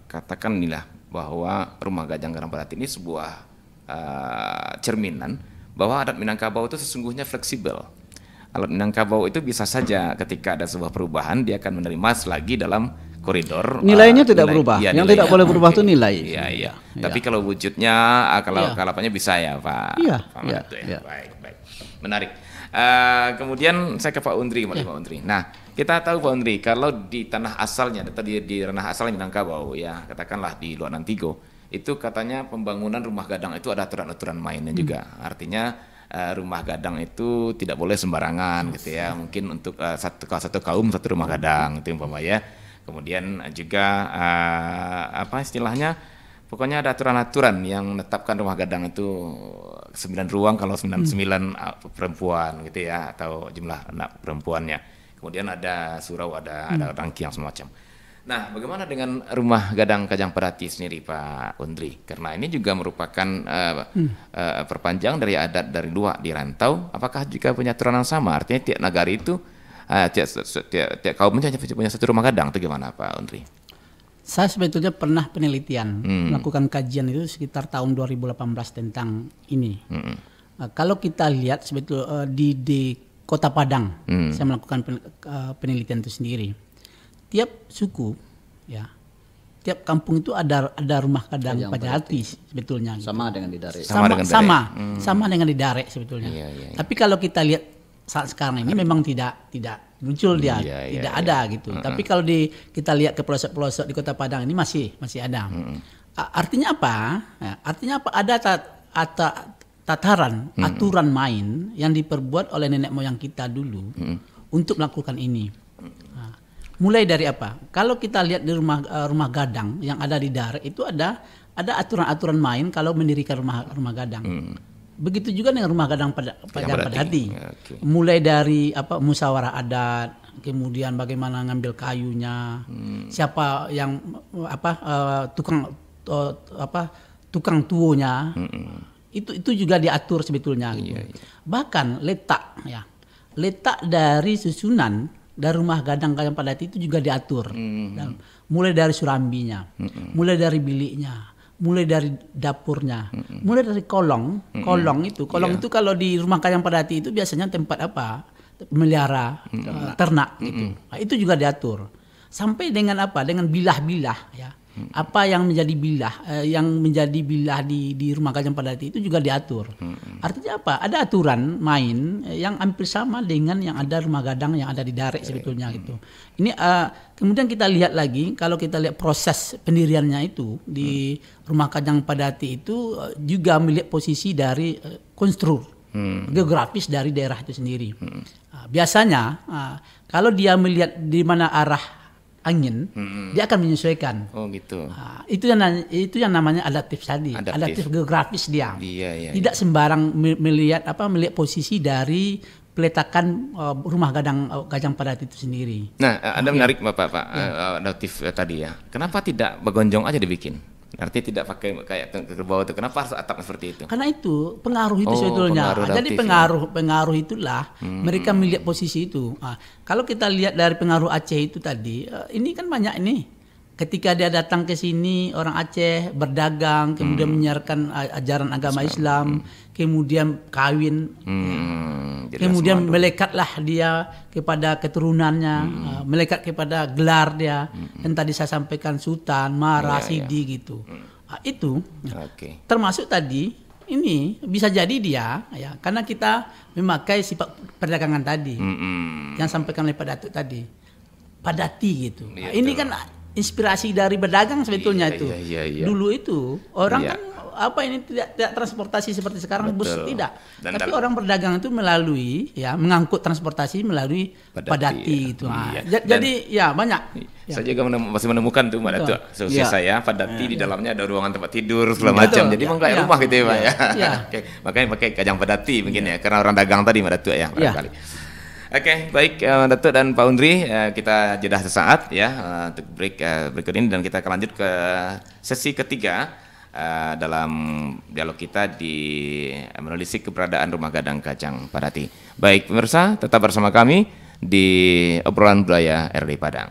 katakan inilah bahwa rumah Kajang Padati ini sebuah cerminan bahwa adat Minangkabau itu sesungguhnya fleksibel. Adat Minangkabau itu bisa saja ketika ada sebuah perubahan dia akan menerima lagi dalam koridor. Nilainya tidak berubah. Yang tidak boleh berubah itu nilai. Iya. Tapi kalau wujudnya, kalau kalapannya bisa ya Pak. Baik. Menarik. Kemudian saya ke Pak Undri, Pak Undri. Nah, kita tahu Pak Undri, kalau di tanah asalnya, di ranah asalnya Minangkabau, ya katakanlah di Luak Nantigo, itu katanya pembangunan rumah gadang itu ada aturan-aturan mainnya juga. Artinya rumah gadang itu tidak boleh sembarangan gitu ya. Mungkin untuk satu kaum satu rumah gadang itu umpamanya. Kemudian juga istilahnya pokoknya ada aturan-aturan yang menetapkan rumah gadang itu 9 ruang kalau 9 perempuan gitu ya, atau jumlah anak perempuannya. Kemudian ada surau, ada rangki yang semacam. Nah, bagaimana dengan rumah gadang Kajang Padati sendiri Pak Undri? Karena ini juga merupakan perpanjang dari adat dari Luak di rantau. Apakah juga punya aturan yang sama? Artinya tiap nagari itu tiap kaum punya satu rumah gadang atau gimana Pak Undri? Saya sebetulnya pernah penelitian melakukan kajian itu sekitar tahun 2018 tentang ini. Kalau kita lihat sebetulnya di Kota Padang, saya melakukan penelitian itu sendiri. Tiap suku, ya, tiap kampung itu ada rumah gadang Padati sebetulnya. Sama dengan di Dare. Sama dengan di Dare sebetulnya. Tapi kalau kita lihat saat sekarang ini memang tidak muncul dia, tidak ada gitu. Tapi kalau kita lihat ke pelosok-pelosok di Kota Padang ini masih ada. Artinya apa? Ya, artinya apa? Ada tataran, aturan main yang diperbuat oleh nenek moyang kita dulu untuk melakukan ini. Nah, mulai dari apa? Kalau kita lihat di rumah gadang yang ada di Dare itu ada aturan-aturan main kalau mendirikan rumah gadang. Begitu juga dengan rumah gadang Padati. Mulai dari musyawarah adat, kemudian bagaimana ngambil kayunya, siapa yang tukang tuonya, itu juga diatur sebetulnya. Bahkan letak dari susunan dari rumah gadang Kajang Padati itu juga diatur. Mulai dari surambinya, mulai dari biliknya, mulai dari dapurnya, mulai dari kolong itu kalau di rumah Kajang Padati itu biasanya tempat melihara ternak gitu. Nah, itu juga diatur. Sampai dengan dengan bilah-bilah ya. Apa yang menjadi bilah di rumah Kajang Padati itu juga diatur. Artinya apa? Ada aturan main yang hampir sama dengan yang ada rumah gadang yang ada di Darek sebetulnya gitu. Ini kemudian kita lihat lagi, kalau kita lihat proses pendiriannya itu di rumah Kajang Padati itu juga melihat posisi dari konstruk geografis dari daerah itu sendiri. Biasanya kalau dia melihat di mana arah angin, dia akan menyesuaikan. Oh gitu. Itu yang namanya adaptif tadi. Adaptif geografis dia. Iya. Tidak sembarang melihat posisi dari peletakan rumah Kajang Padati itu sendiri. Nah, ada menarik Pak adaptif tadi ya. Kenapa tidak begonjong aja dibikin? Artinya tidak pakai kayak ke bawah itu. Kenapa harus atap seperti itu? Karena itu pengaruh itu sebetulnya. Jadi pengaruh itulah mereka melihat posisi itu. Kalau kita lihat dari pengaruh Aceh itu tadi, ini kan banyak ini. Ketika dia datang ke sini, orang Aceh berdagang, kemudian menyiarkan ajaran agama Islam, kemudian kawin, kemudian melekatlah dia kepada keturunannya, melekat kepada gelar dia, dan tadi saya sampaikan Sultan, Mara, Sidi gitu. Itu termasuk tadi ini bisa jadi dia, ya, karena kita memakai sifat perdagangan tadi, yang sampaikan oleh Pak Datuk tadi, Padati gitu. Ini kan inspirasi dari berdagang sebetulnya itu. Dulu itu orang kan tidak transportasi seperti sekarang, bus tidak. Tapi orang berdagang itu melalui mengangkut transportasi melalui Padati gitu. Jadi banyak. Saya juga masih menemukan tuh Mbak Datuk. Seusia saya Padati di dalamnya ada ruangan tempat tidur segala macam. Jadi memang kayak rumah gitu ya Pak ya. Makanya pakai Kajang Padati mungkin ya, karena orang dagang tadi Mbak Datuk ya barangkali. Oke, baik Datuk dan Pak Undri, kita jeda sesaat ya untuk break berikut ini, dan kita akan lanjut ke sesi ketiga dalam dialog kita di menelisik keberadaan rumah gadang Kajang Padati. Baik pemirsa, tetap bersama kami di obrolan budaya RRI Padang.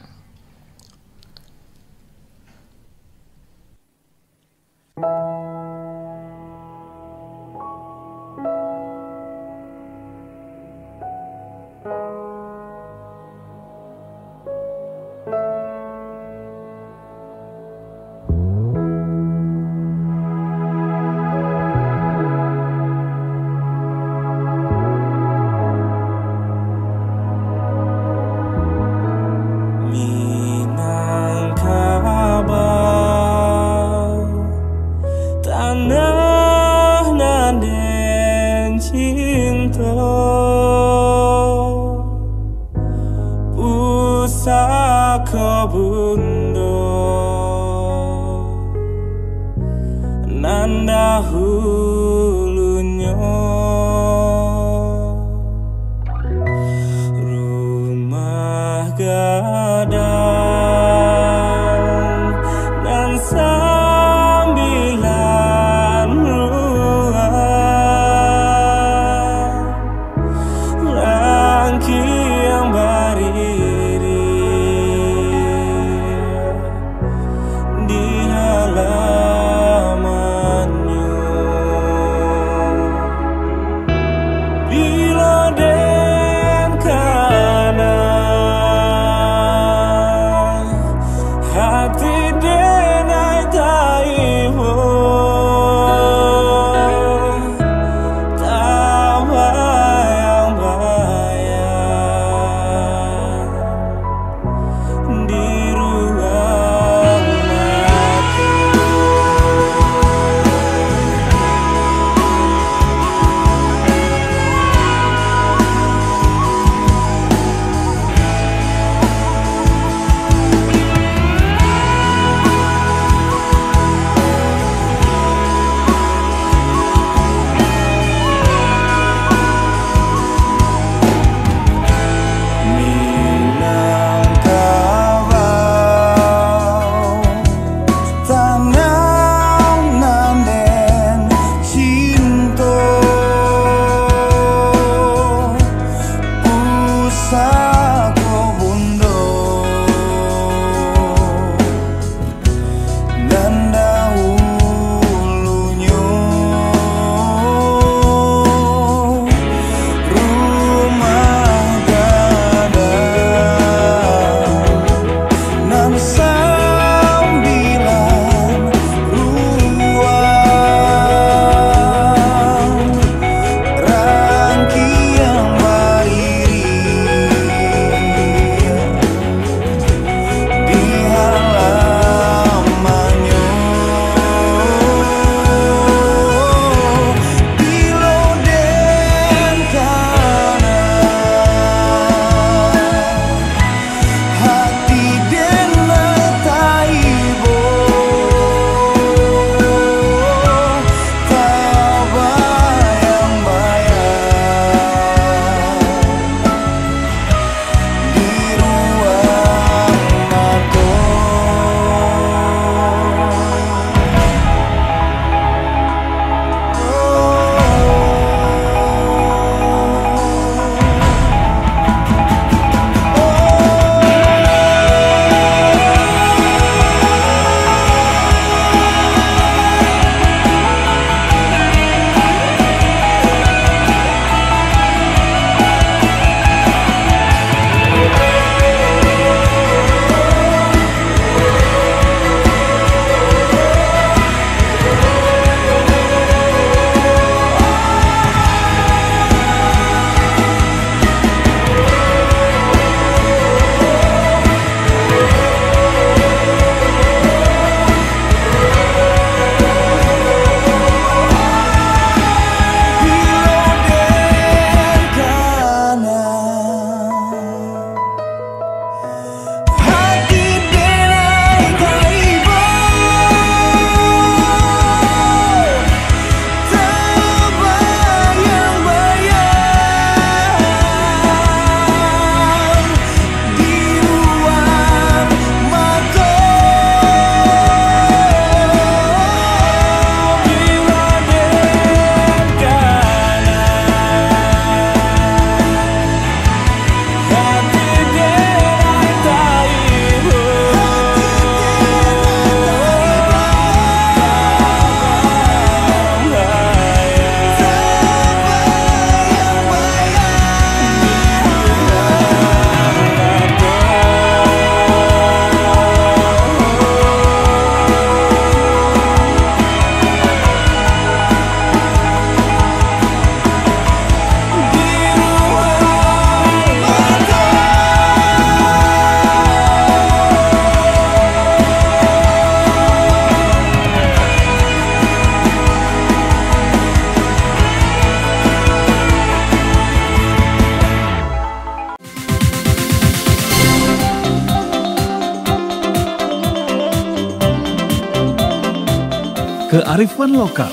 kearifan lokal.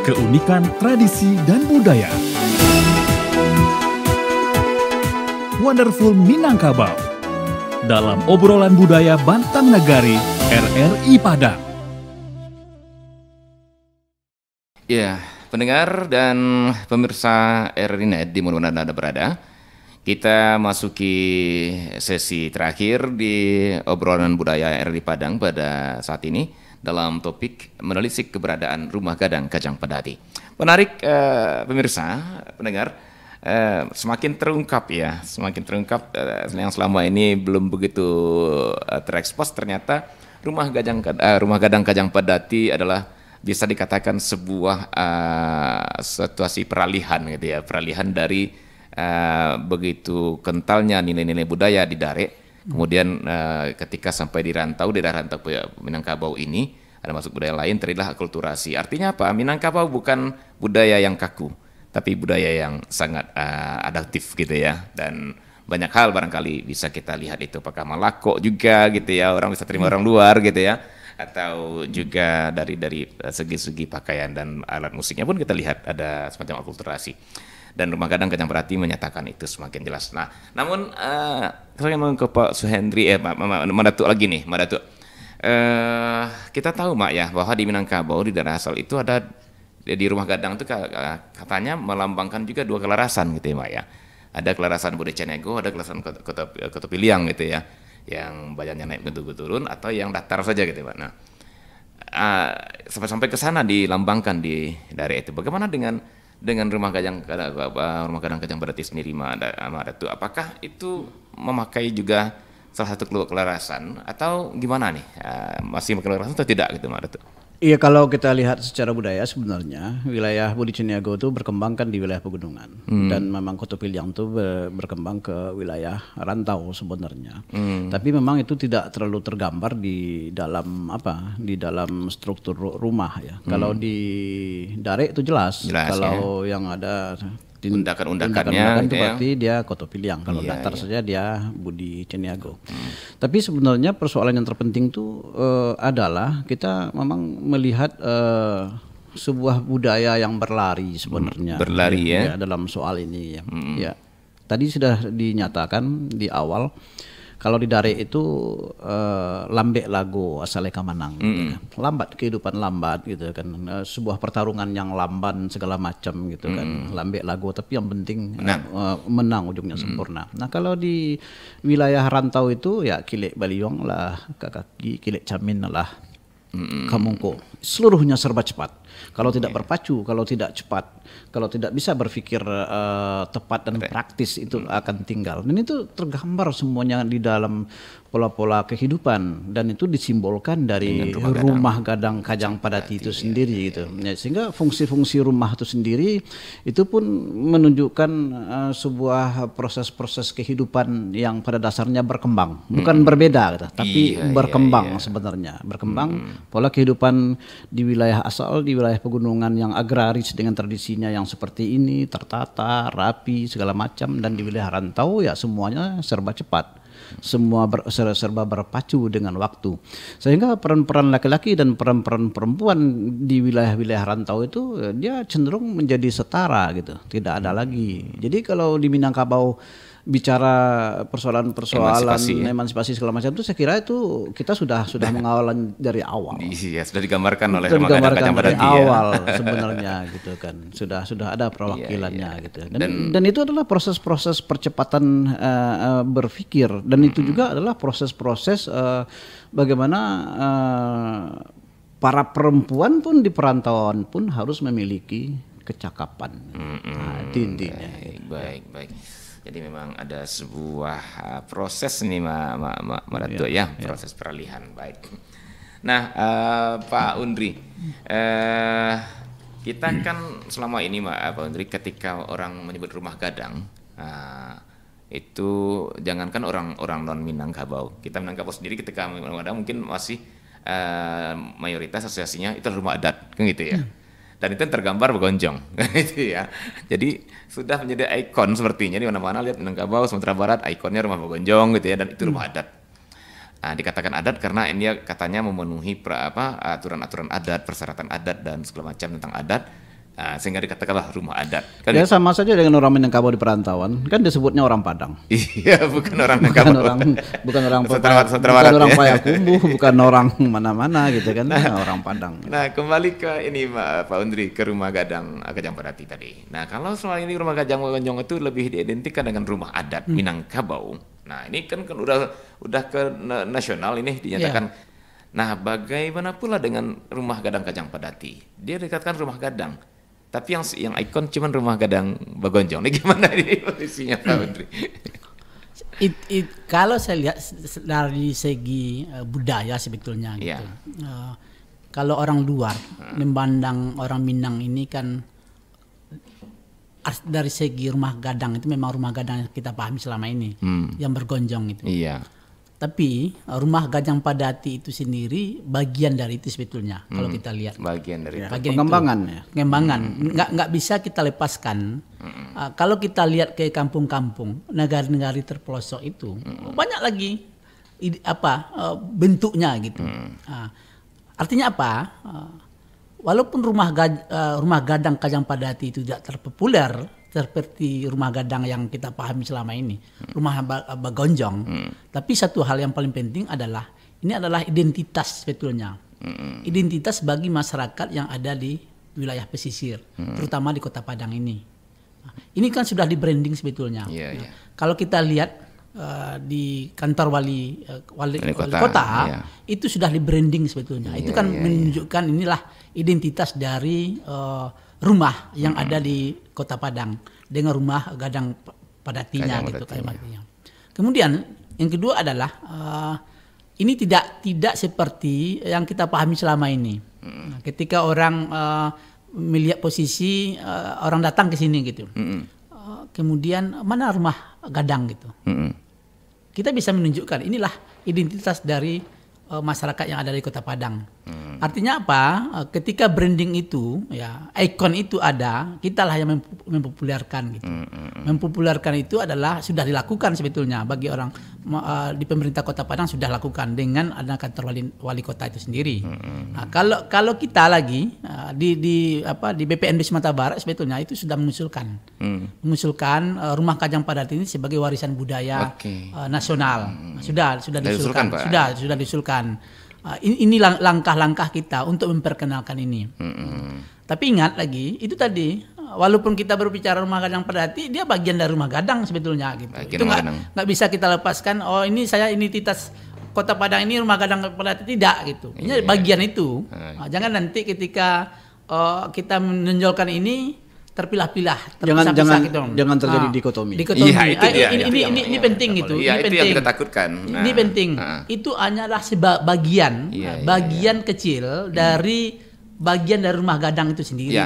Keunikan tradisi dan budaya. Wonderful Minangkabau. Dalam obrolan budaya Bantang Nagari RRI Padang. Ya, pendengar dan pemirsa RRI Net di mana Anda berada, kita masuki sesi terakhir di obrolan budaya RRI Padang pada saat ini dalam topik menelisik keberadaan Rumah Gadang Kajang Padati. Menarik pemirsa, pendengar, semakin terungkap yang selama ini belum begitu terekspos. Ternyata Rumah Gadang Kajang Padati adalah bisa dikatakan sebuah situasi peralihan gitu ya, peralihan dari begitu kentalnya nilai-nilai budaya di Dare. Kemudian ketika sampai di daerah rantau Minangkabau ini ada masuk budaya lain, terjadilah akulturasi. Artinya apa? Minangkabau bukan budaya yang kaku, tapi budaya yang sangat adaptif gitu ya. Dan banyak hal barangkali bisa kita lihat itu, apakah Malako juga gitu ya, orang bisa terima orang luar gitu ya, atau juga dari segi-segi pakaian dan alat musiknya pun kita lihat ada semacam akulturasi. Dan Rumah Gadang Kajang Padati menyatakan itu semakin jelas. Nah, namun saya mau ke Pak Suhendri, Mbak Datuk lagi nih, Mbak Datuk. Kita tahu Mak ya, bahwa di Minangkabau di daerah asal itu ada di Rumah Gadang itu katanya melambangkan juga dua kelarasan gitu ya Mak ya. Ada kelarasan Bude Cenego, ada kelarasan Kota Piliang gitu ya, yang badannya naik turun atau yang datar saja gitu Pak. Nah, sampai ke sana dilambangkan di daerah itu. Bagaimana dengan Rumah Gadang Kajang Padati sendiri, Mak Datuk? Apakah itu memakai juga salah satu kelarasan atau gimana nih? Masih kelarasan atau tidak gitu, Mak Datuk? Iya, kalau kita lihat secara budaya sebenarnya wilayah Budi Ceniago itu berkembang kan di wilayah pegunungan dan memang Kota Piliang itu berkembang ke wilayah rantau sebenarnya. Tapi memang itu tidak terlalu tergambar di dalam struktur rumah ya. Kalau di Dare itu jelas kalau ya. Yang ada undakan-undakannya itu berarti dia Kota Piliang. Kalau datar saja dia Budi Ceniago. Tapi sebenarnya persoalan yang terpenting itu adalah kita memang melihat sebuah budaya yang berlari sebenarnya. Berlari ya dalam soal ini ya. Ya. Tadi sudah dinyatakan di awal kalau di Dare itu lambe lago asale kamanang gitu kan. Lambat, kehidupan lambat gitu kan. Sebuah pertarungan yang lamban segala macam gitu kan. Lambe lago tapi yang penting menang ujungnya sempurna. Nah, kalau di wilayah rantau itu ya kilek baliong lah, kakaki, kilek camin lah, kamungko. Seluruhnya serba cepat. Kalau tidak berpacu, kalau tidak cepat, kalau tidak bisa berpikir tepat dan praktis itu akan tinggal. Dan itu tergambar semuanya di dalam pola-pola kehidupan dan itu disimbolkan dari Rumah Gadang Kajang Padati itu sendiri gitu. Ya, sehingga fungsi-fungsi rumah itu sendiri itu pun menunjukkan sebuah proses-proses kehidupan yang pada dasarnya berkembang, bukan berbeda gitu, tapi berkembang sebenarnya. Berkembang pola kehidupan di wilayah asal, di wilayah pegunungan yang agraris dengan tradisinya yang seperti ini, tertata, rapi, segala macam, dan di wilayah rantau ya semuanya serba cepat. Semua serba berpacu dengan waktu, sehingga peran-peran laki-laki dan peran-peran perempuan di wilayah-wilayah rantau itu dia cenderung menjadi setara gitu, tidak ada lagi. Jadi kalau di Minangkabau bicara persoalan emansipasi segala macam itu, saya kira itu kita sudah mengawal dari awal. Iya, sudah digambarkan oleh Rumah Gadang Kajang Padati dari awal sebenarnya gitu kan. Sudah ada perwakilannya gitu. Dan itu adalah proses-proses percepatan berpikir, dan itu juga adalah proses-proses bagaimana para perempuan pun di perantauan pun harus memiliki kecakapan. Nah, itu intinya. Baik. Jadi memang ada sebuah proses nih Mbak Datuk ya, proses peralihan. Baik. Nah, Pak Undri, kita kan selama ini Pak Undri, ketika orang menyebut Rumah Gadang, itu jangankan orang non Minangkabau, kita Minangkabau sendiri ketika Rumah Gadang mungkin masih mayoritas asosiasinya itu rumah adat, kan gitu ya. Dan itu tergambar bergonjong, gitu ya. Jadi sudah menjadi ikon sepertinya di mana-mana, lihat Minangkabau, Sumatera Barat, ikonnya rumah bergonjong gitu ya, dan itu rumah adat. Dikatakan adat karena ini katanya memenuhi aturan-aturan adat, persyaratan adat dan segala macam tentang adat. Sehingga dikatakanlah rumah adat. Kan Ya sama saja dengan orang Minangkabau di perantauan, kan disebutnya orang Padang. Iya, bukan orang Minangkabau. Bukan orang Barat, Payakumbuh, bukan orang mana-mana gitu kan, orang Padang. Nah, kembali ke ini Pak Undri, ke rumah gadang Kajang Padati tadi. Nah, kalau selama ini rumah Kajang Gonjong itu lebih diidentikan dengan rumah adat Minangkabau. Nah, ini kan udah ke nasional ini dinyatakan. Nah, bagaimana pula dengan rumah gadang Kajang Padati? Dia dikatakan rumah gadang. Tapi yang ikon cuman rumah gadang Bagonjong. Ini gimana ini posisinya Pak Undri? Kalau saya lihat dari segi budaya sebetulnya gitu. Kalau orang luar memandang orang Minang ini kan dari segi rumah gadang itu memang rumah gadang yang kita pahami selama ini yang bergonjong itu. Iya. Tapi rumah Kajang Padati itu sendiri bagian dari itu sebetulnya kalau kita lihat. Bagian dari pengembangan. Nggak bisa kita lepaskan. Kalau kita lihat ke kampung-kampung, negara-negara terpelosok itu banyak lagi bentuknya gitu. Artinya apa? Walaupun rumah gadang Kajang Padati itu tidak terpopuler seperti rumah gadang yang kita pahami selama ini, rumah Bagonjong. Tapi satu hal yang paling penting adalah ini adalah identitas sebetulnya, identitas bagi masyarakat yang ada di wilayah pesisir, terutama di Kota Padang ini. Ini kan sudah di branding sebetulnya. Kalau kita lihat di kantor wali kota itu sudah di branding sebetulnya. Itu kan menunjukkan inilah identitas dari rumah yang ada di Kota Padang dengan rumah gadang Padatinya gitu kalimatnya. Kemudian yang kedua adalah ini tidak seperti yang kita pahami selama ini. Ketika orang melihat posisi orang datang ke sini gitu, kemudian mana rumah gadang gitu, kita bisa menunjukkan inilah identitas dari masyarakat yang ada di Kota Padang. Artinya apa? Ketika branding itu, ikon itu ada, kitalah yang mempopulerkan gitu. Mempopulerkan itu adalah sudah dilakukan sebetulnya bagi orang di pemerintah Kota Padang sudah lakukan dengan ada kantor wali kota itu sendiri. Nah, kalau kita lagi di BPNB Sumatera Barat sebetulnya itu sudah mengusulkan rumah Kajang Padati ini sebagai warisan budaya nasional. Sudah diusulkan, sudah diusulkan. Ini langkah-langkah kita untuk memperkenalkan ini. Tapi ingat lagi, itu tadi, walaupun kita berbicara rumah gadang Padati, dia bagian dari rumah gadang sebetulnya gitu. Itu nggak bisa kita lepaskan. Oh ini identitas Kota Padang ini rumah gadang Padati, tidak gitu. Ini bagian itu. Jangan nanti ketika kita menonjolkan ini terpilah-pilah, jangan terjadi dikotomi. Ini penting gitu. Ini penting. Yang kita takutkan. Ini penting. Itu hanyalah sebagian kecil dari bagian dari rumah gadang itu sendiri.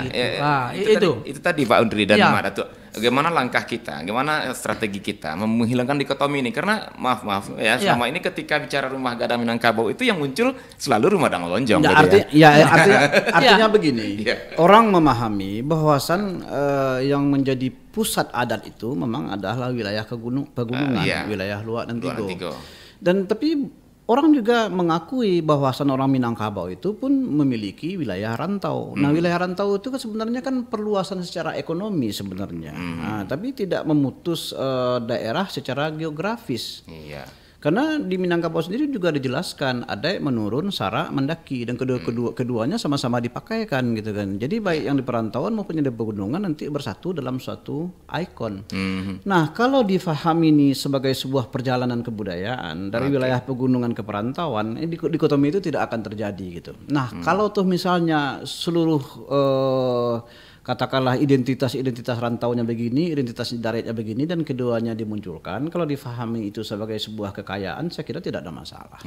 Itu tadi Pak Undri dan Mbak Datuk. Bagaimana langkah kita, bagaimana strategi kita menghilangkan dikotomi ini? Karena maaf selama ini ketika bicara rumah gadang Minangkabau itu yang muncul selalu rumah gadang Gonjong. Artinya begini, orang memahami bahwasan yang menjadi pusat adat itu memang adalah wilayah pegunungan, wilayah Luak dan Tigo. Dan tapi orang juga mengakui bahwasan orang Minangkabau itu pun memiliki wilayah rantau. Nah, wilayah rantau itu kan sebenarnya kan perluasan secara ekonomi sebenarnya. Nah, tapi tidak memutus daerah secara geografis. Karena di Minangkabau sendiri juga dijelaskan ada menurun, sara, mendaki, dan keduanya sama-sama dipakaikan gitu kan. Jadi baik yang di perantauan maupun yang di pegunungan nanti bersatu dalam suatu ikon. Nah, kalau difahami ini sebagai sebuah perjalanan kebudayaan dari wilayah pegunungan ke perantauan, dikotomi itu tidak akan terjadi gitu. Nah, kalau tuh misalnya seluruh katakanlah identitas rantaunya begini, identitas daratnya begini, dan keduanya dimunculkan. Kalau difahami itu sebagai sebuah kekayaan, saya kira tidak ada masalah.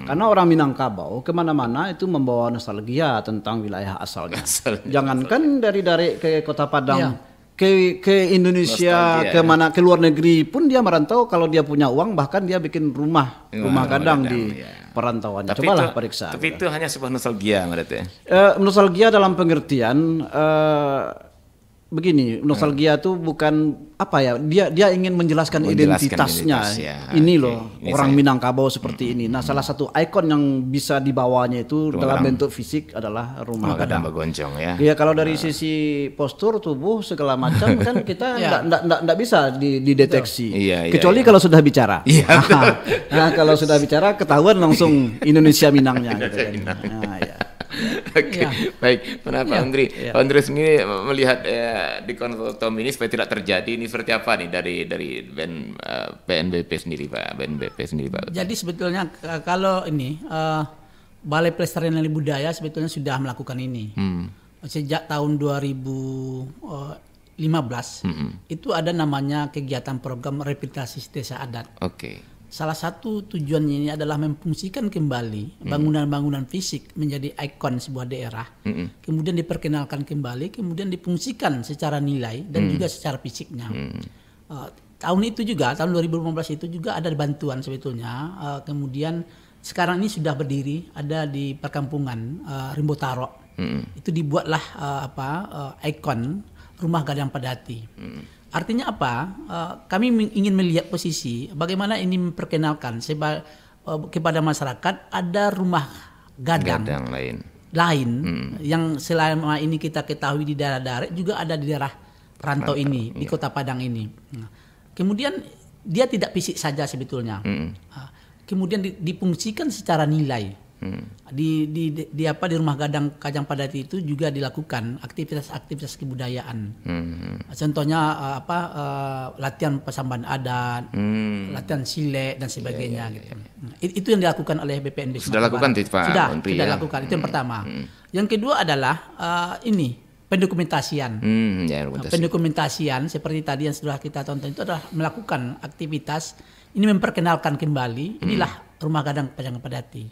Karena orang Minangkabau kemana-mana itu membawa nostalgia tentang wilayah asalnya. Jangankan dari darat ke Kota Padang, ke Indonesia, ke luar negeri pun dia merantau. Kalau dia punya uang, bahkan dia bikin rumah gadang di perantauannya. Cobalah periksa. Tapi itu hanya sebuah nostalgia berarti. Nostalgia dalam pengertian begini, nostalgia tuh bukan apa ya, dia ingin menjelaskan identitasnya. Ini loh, ini orang Minangkabau seperti ini. Nah, salah satu ikon yang bisa dibawanya itu dalam bentuk fisik adalah rumah gadang Bagonjong ya. Ya, kalau dari sisi postur tubuh segala macam kan kita enggak bisa dideteksi. Kecuali kalau sudah bicara. Nah, kalau sudah bicara ketahuan langsung Indonesia Minangnya gitu kan. Nah, ya. Oke, baik. Pak Andri? Pak Andri sendiri melihat di konsorsium ini supaya tidak terjadi ini seperti apa nih dari BNBP sendiri, Pak? Jadi sebetulnya kalau ini Balai Pelestarian Nilai Budaya sebetulnya sudah melakukan ini sejak tahun 2015. Itu ada namanya kegiatan program revitalisasi desa adat. Salah satu tujuannya ini adalah memfungsikan kembali bangunan-bangunan fisik menjadi ikon sebuah daerah, kemudian diperkenalkan kembali, kemudian difungsikan secara nilai dan juga secara fisiknya. Tahun itu juga, tahun 2015 itu juga ada bantuan sebetulnya. Kemudian sekarang ini sudah berdiri, ada di perkampungan Rimbotaro. Itu dibuatlah ikon Rumah Gadang Padati. Artinya apa? Kami ingin melihat posisi bagaimana ini memperkenalkan kepada masyarakat ada rumah gadang lain yang selama ini kita ketahui di daerah-daerah juga ada di daerah rantau ini, di Kota Padang ini. Kemudian dia tidak fisik saja sebetulnya. Kemudian difungsikan secara nilai. Di Rumah Gadang Kajang Padati itu juga dilakukan aktivitas kebudayaan. Contohnya latihan persambahan adat, latihan silek dan sebagainya gitu. Itu yang dilakukan oleh BPNB. Sudah lakukan Pak? Sudah lakukan. Itu yang pertama. Yang kedua adalah pendokumentasian. Pendokumentasian seperti tadi yang sudah kita tonton itu adalah melakukan aktivitas ini memperkenalkan kembali. Inilah Rumah Gadang Kajang Padati.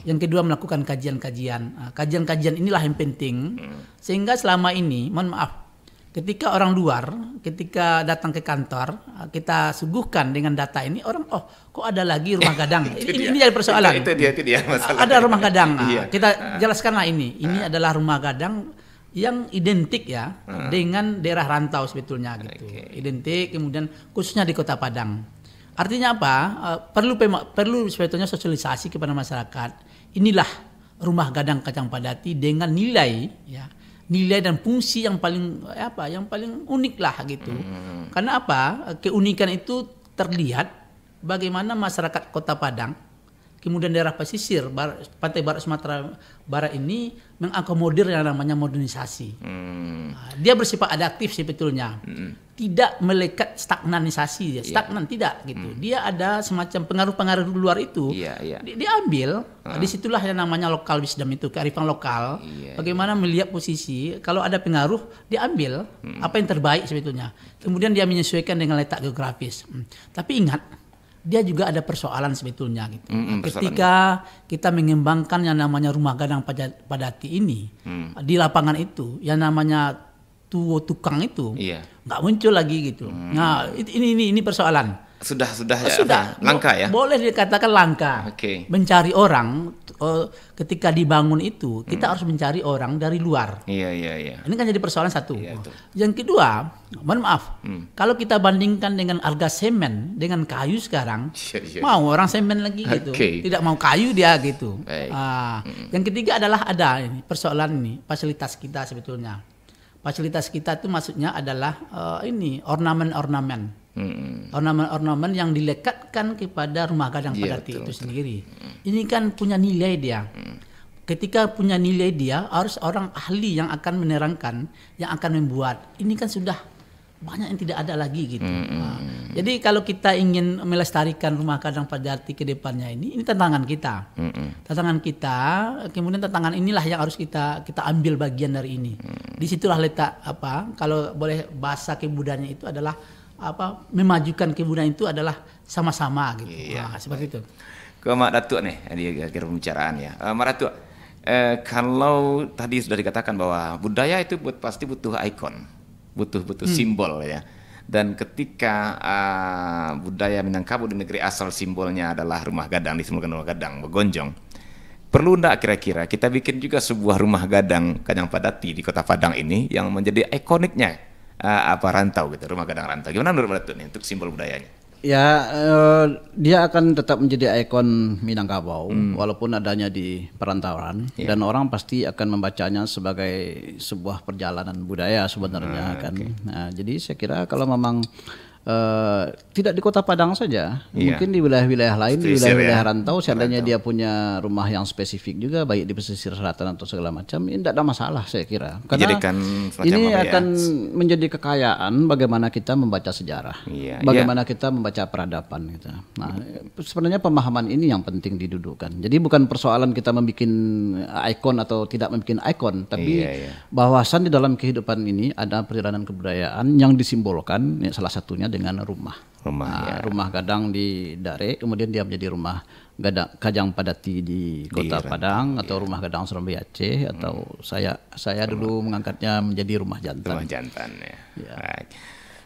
Yang kedua melakukan kajian-kajian. Kajian-kajian inilah yang penting sehingga selama ini, mohon maaf, ketika orang luar, ketika datang ke kantor, kita suguhkan dengan data ini, orang kok ada lagi rumah gadang. ini jadi persoalan. Itu dia masalah. Ada rumah gadang. Kita jelaskanlah ini. Ini adalah rumah gadang yang identik ya dengan daerah rantau sebetulnya gitu. Identik, kemudian khususnya di Kota Padang. Artinya apa? Perlu sebetulnya sosialisasi kepada masyarakat. Inilah Rumah Gadang Kajang Padati dengan nilai dan fungsi yang paling unik lah gitu. Karena apa? Keunikan itu terlihat bagaimana masyarakat Kota Padang, kemudian daerah pesisir pantai barat Sumatera Barat ini mengakomodir yang namanya modernisasi. Dia bersifat adaptif sebetulnya. Tidak melekat stagnanisasi, stagnan tidak gitu. Dia ada semacam pengaruh-pengaruh luar itu. Diambil, disitulah yang namanya local wisdom itu, kearifan lokal. Bagaimana melihat posisi, kalau ada pengaruh diambil apa yang terbaik sebetulnya. Kemudian dia menyesuaikan dengan letak geografis. Tapi ingat, dia juga ada persoalan sebetulnya gitu. Ketika kita mengembangkan yang namanya Rumah Gadang Padati ini di lapangan itu, yang namanya tukang itu nggak muncul lagi gitu. Nah ini persoalan. Sudah langka ya. Boleh dikatakan langka. Mencari orang ketika dibangun itu kita harus mencari orang dari luar. Ini kan jadi persoalan satu. Yang kedua, mohon maaf, kalau kita bandingkan dengan harga semen dengan kayu sekarang, mau orang semen lagi gitu, tidak mau kayu dia gitu. Yang ketiga adalah ada ini persoalan ini fasilitas kita sebetulnya. Fasilitas kita itu maksudnya adalah ornamen-ornamen yang dilekatkan kepada Rumah Gadang Padati itu sendiri. Ini kan punya nilai dia. Ketika punya nilai dia, harus orang ahli yang akan menerangkan, yang akan membuat. Ini kan sudah banyak yang tidak ada lagi gitu. Jadi kalau kita ingin melestarikan Rumah Gadang Padati ke depannya ini tantangan kita. Tantangan kita, kemudian tantangan inilah yang harus kita ambil bagian dari ini. Disitulah letak kalau boleh bahasa kebudayaan itu adalah memajukan kebudayaan itu adalah sama-sama gitu. Seperti itu. Ke Mak Datuk nih, di akhir pembicaraan ya. Mak Datuk, kalau tadi sudah dikatakan bahwa budaya itu pasti butuh ikon. Butuh simbol ya. Dan ketika budaya Minangkabau di negeri asal simbolnya adalah rumah gadang, disimbolkan rumah gadang, Bagonjong. Perlu enggak kira-kira kita bikin juga sebuah rumah gadang Kajang Padati di Kota Padang ini yang menjadi ikoniknya rantau gitu, rumah gadang rantau. Gimana menurut Datuk nih untuk simbol budayanya? Ya, dia akan tetap menjadi ikon Minangkabau walaupun adanya di perantauan dan orang pasti akan membacanya sebagai sebuah perjalanan budaya sebenarnya kan. Okay. Nah, jadi saya kira kalau memang tidak di Kota Padang saja, mungkin di wilayah-wilayah lain, di wilayah-wilayah rantau, seandainya dia punya rumah yang spesifik juga, baik di pesisir selatan atau segala macam, ini tidak ada masalah saya kira. Karena ini akan menjadi kekayaan bagaimana kita membaca sejarah, bagaimana kita membaca peradaban. Gitu. Nah, sebenarnya pemahaman ini yang penting didudukkan. Jadi bukan persoalan kita membuat ikon atau tidak membuat ikon, tapi bahwasan di dalam kehidupan ini ada perjalanan kebudayaan yang disimbolkan, salah satunya dengan rumah gadang di Dare, kemudian dia menjadi rumah gadang Kajang Padati di Kota Padang atau rumah gadang Surabaya Aceh atau saya dulu mengangkatnya menjadi rumah jantan. Rumah jantan ya.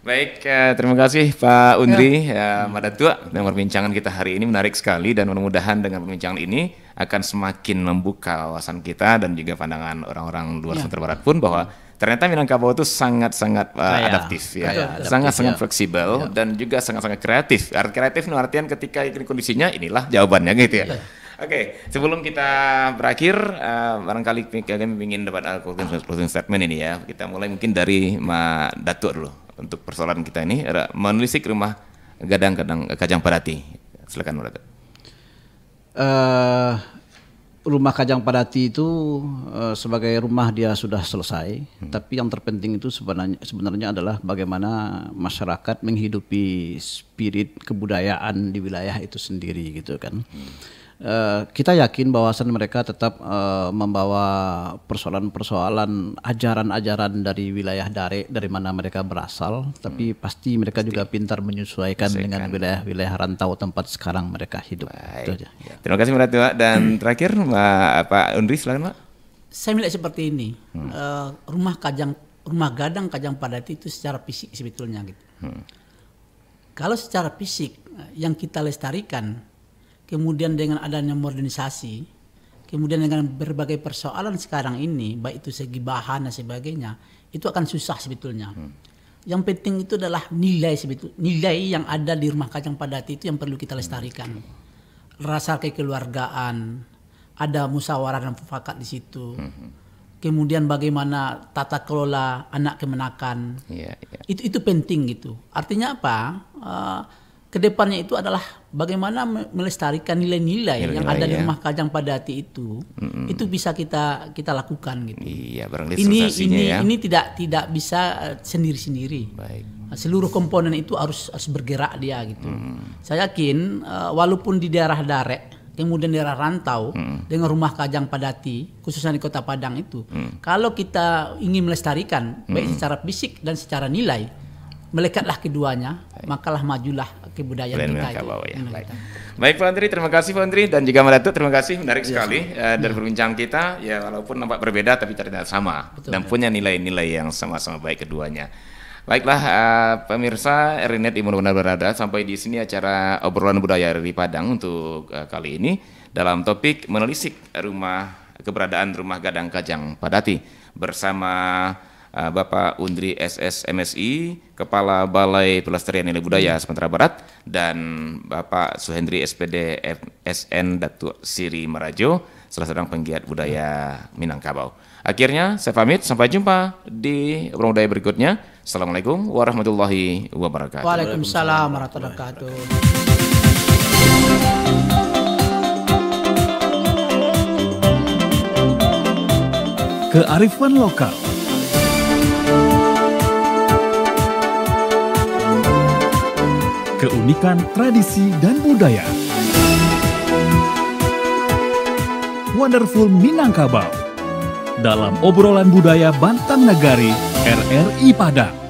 Baik, terima kasih Pak Undri, Madatua, dan perbincangan kita hari ini menarik sekali dan mudah-mudahan dengan perbincangan ini akan semakin membuka wawasan kita dan juga pandangan orang-orang luar Sumatera Barat pun bahwa ternyata Minangkabau itu sangat-sangat adaptif sangat-sangat fleksibel dan juga sangat-sangat kreatif. Kreatif itu artian ketika ini kondisinya inilah jawabannya gitu ya. Oke, sebelum kita berakhir, barangkali kalian ingin dapat closing statement ini ya. Kita mulai mungkin dari Mbak Datuk dulu untuk persoalan kita ini, menelisik rumah gadang Kajang Padati. Silakan Mbak Datuk. Rumah Kajang Padati itu sebagai rumah dia sudah selesai, tapi yang terpenting itu sebenarnya adalah bagaimana masyarakat menghidupi spirit kebudayaan di wilayah itu sendiri gitu kan. Kita yakin bahwasan mereka tetap membawa persoalan-persoalan ajaran-ajaran dari wilayah Dare, dari mana mereka berasal, tapi pasti mereka juga pintar menyesuaikan dengan wilayah-wilayah rantau tempat sekarang mereka hidup. Itu aja. Terima kasih Mbak Tua. Dan terakhir Pak Undri, silakan Pak. Saya melihat seperti ini, rumah gadang Kajang Padati itu secara fisik sebetulnya gitu. Kalau secara fisik yang kita lestarikan, kemudian dengan adanya modernisasi, kemudian dengan berbagai persoalan sekarang ini, baik itu segi bahan dan sebagainya, itu akan susah sebetulnya. Yang penting itu adalah nilai yang ada di rumah Kajang Padati itu yang perlu kita lestarikan. Rasa kekeluargaan, ada musyawarah dan mufakat di situ. Kemudian bagaimana tata kelola anak kemenakan, itu penting gitu. Artinya apa? Kedepannya itu adalah bagaimana melestarikan nilai-nilai yang ada di rumah Kajang Padati itu bisa kita lakukan gitu. Iya, ini tidak bisa sendiri-sendiri. Seluruh komponen itu harus bergerak dia gitu. Saya yakin walaupun di daerah Dare, kemudian daerah rantau dengan rumah Kajang Padati, khususnya di Kota Padang itu, kalau kita ingin melestarikan baik secara fisik dan secara nilai, melekatlah keduanya, makalah majulah kebudayaan kita itu. Baik Pak Undri, terima kasih Pak Undri, dan juga Mbak Datuk, terima kasih, menarik sekali dari perbincangan kita. Ya walaupun nampak berbeda tapi ternyata sama. Betul, dan punya nilai-nilai yang sama-sama baik keduanya. Baiklah pemirsa RRI Imun Berada, sampai di sini acara obrolan budaya RRI Padang untuk kali ini dalam topik menelisik keberadaan rumah gadang Kajang Padati bersama Bapak Undri SS MSI, Kepala Balai Pelestarian Nilai Budaya Sumatera Barat, dan Bapak Suhendri SPD SN Datuk Siri Marajo, salah seorang penggiat budaya Minangkabau. Akhirnya saya pamit, sampai jumpa di obrolan budaya berikutnya. Assalamualaikum warahmatullahi wabarakatuh. Waalaikumsalam warahmatullahi wabarakatuh. Kearifan lokal. Keunikan tradisi dan budaya. Wonderful Minangkabau. Dalam obrolan budaya Bantan Nagari RRI Padang.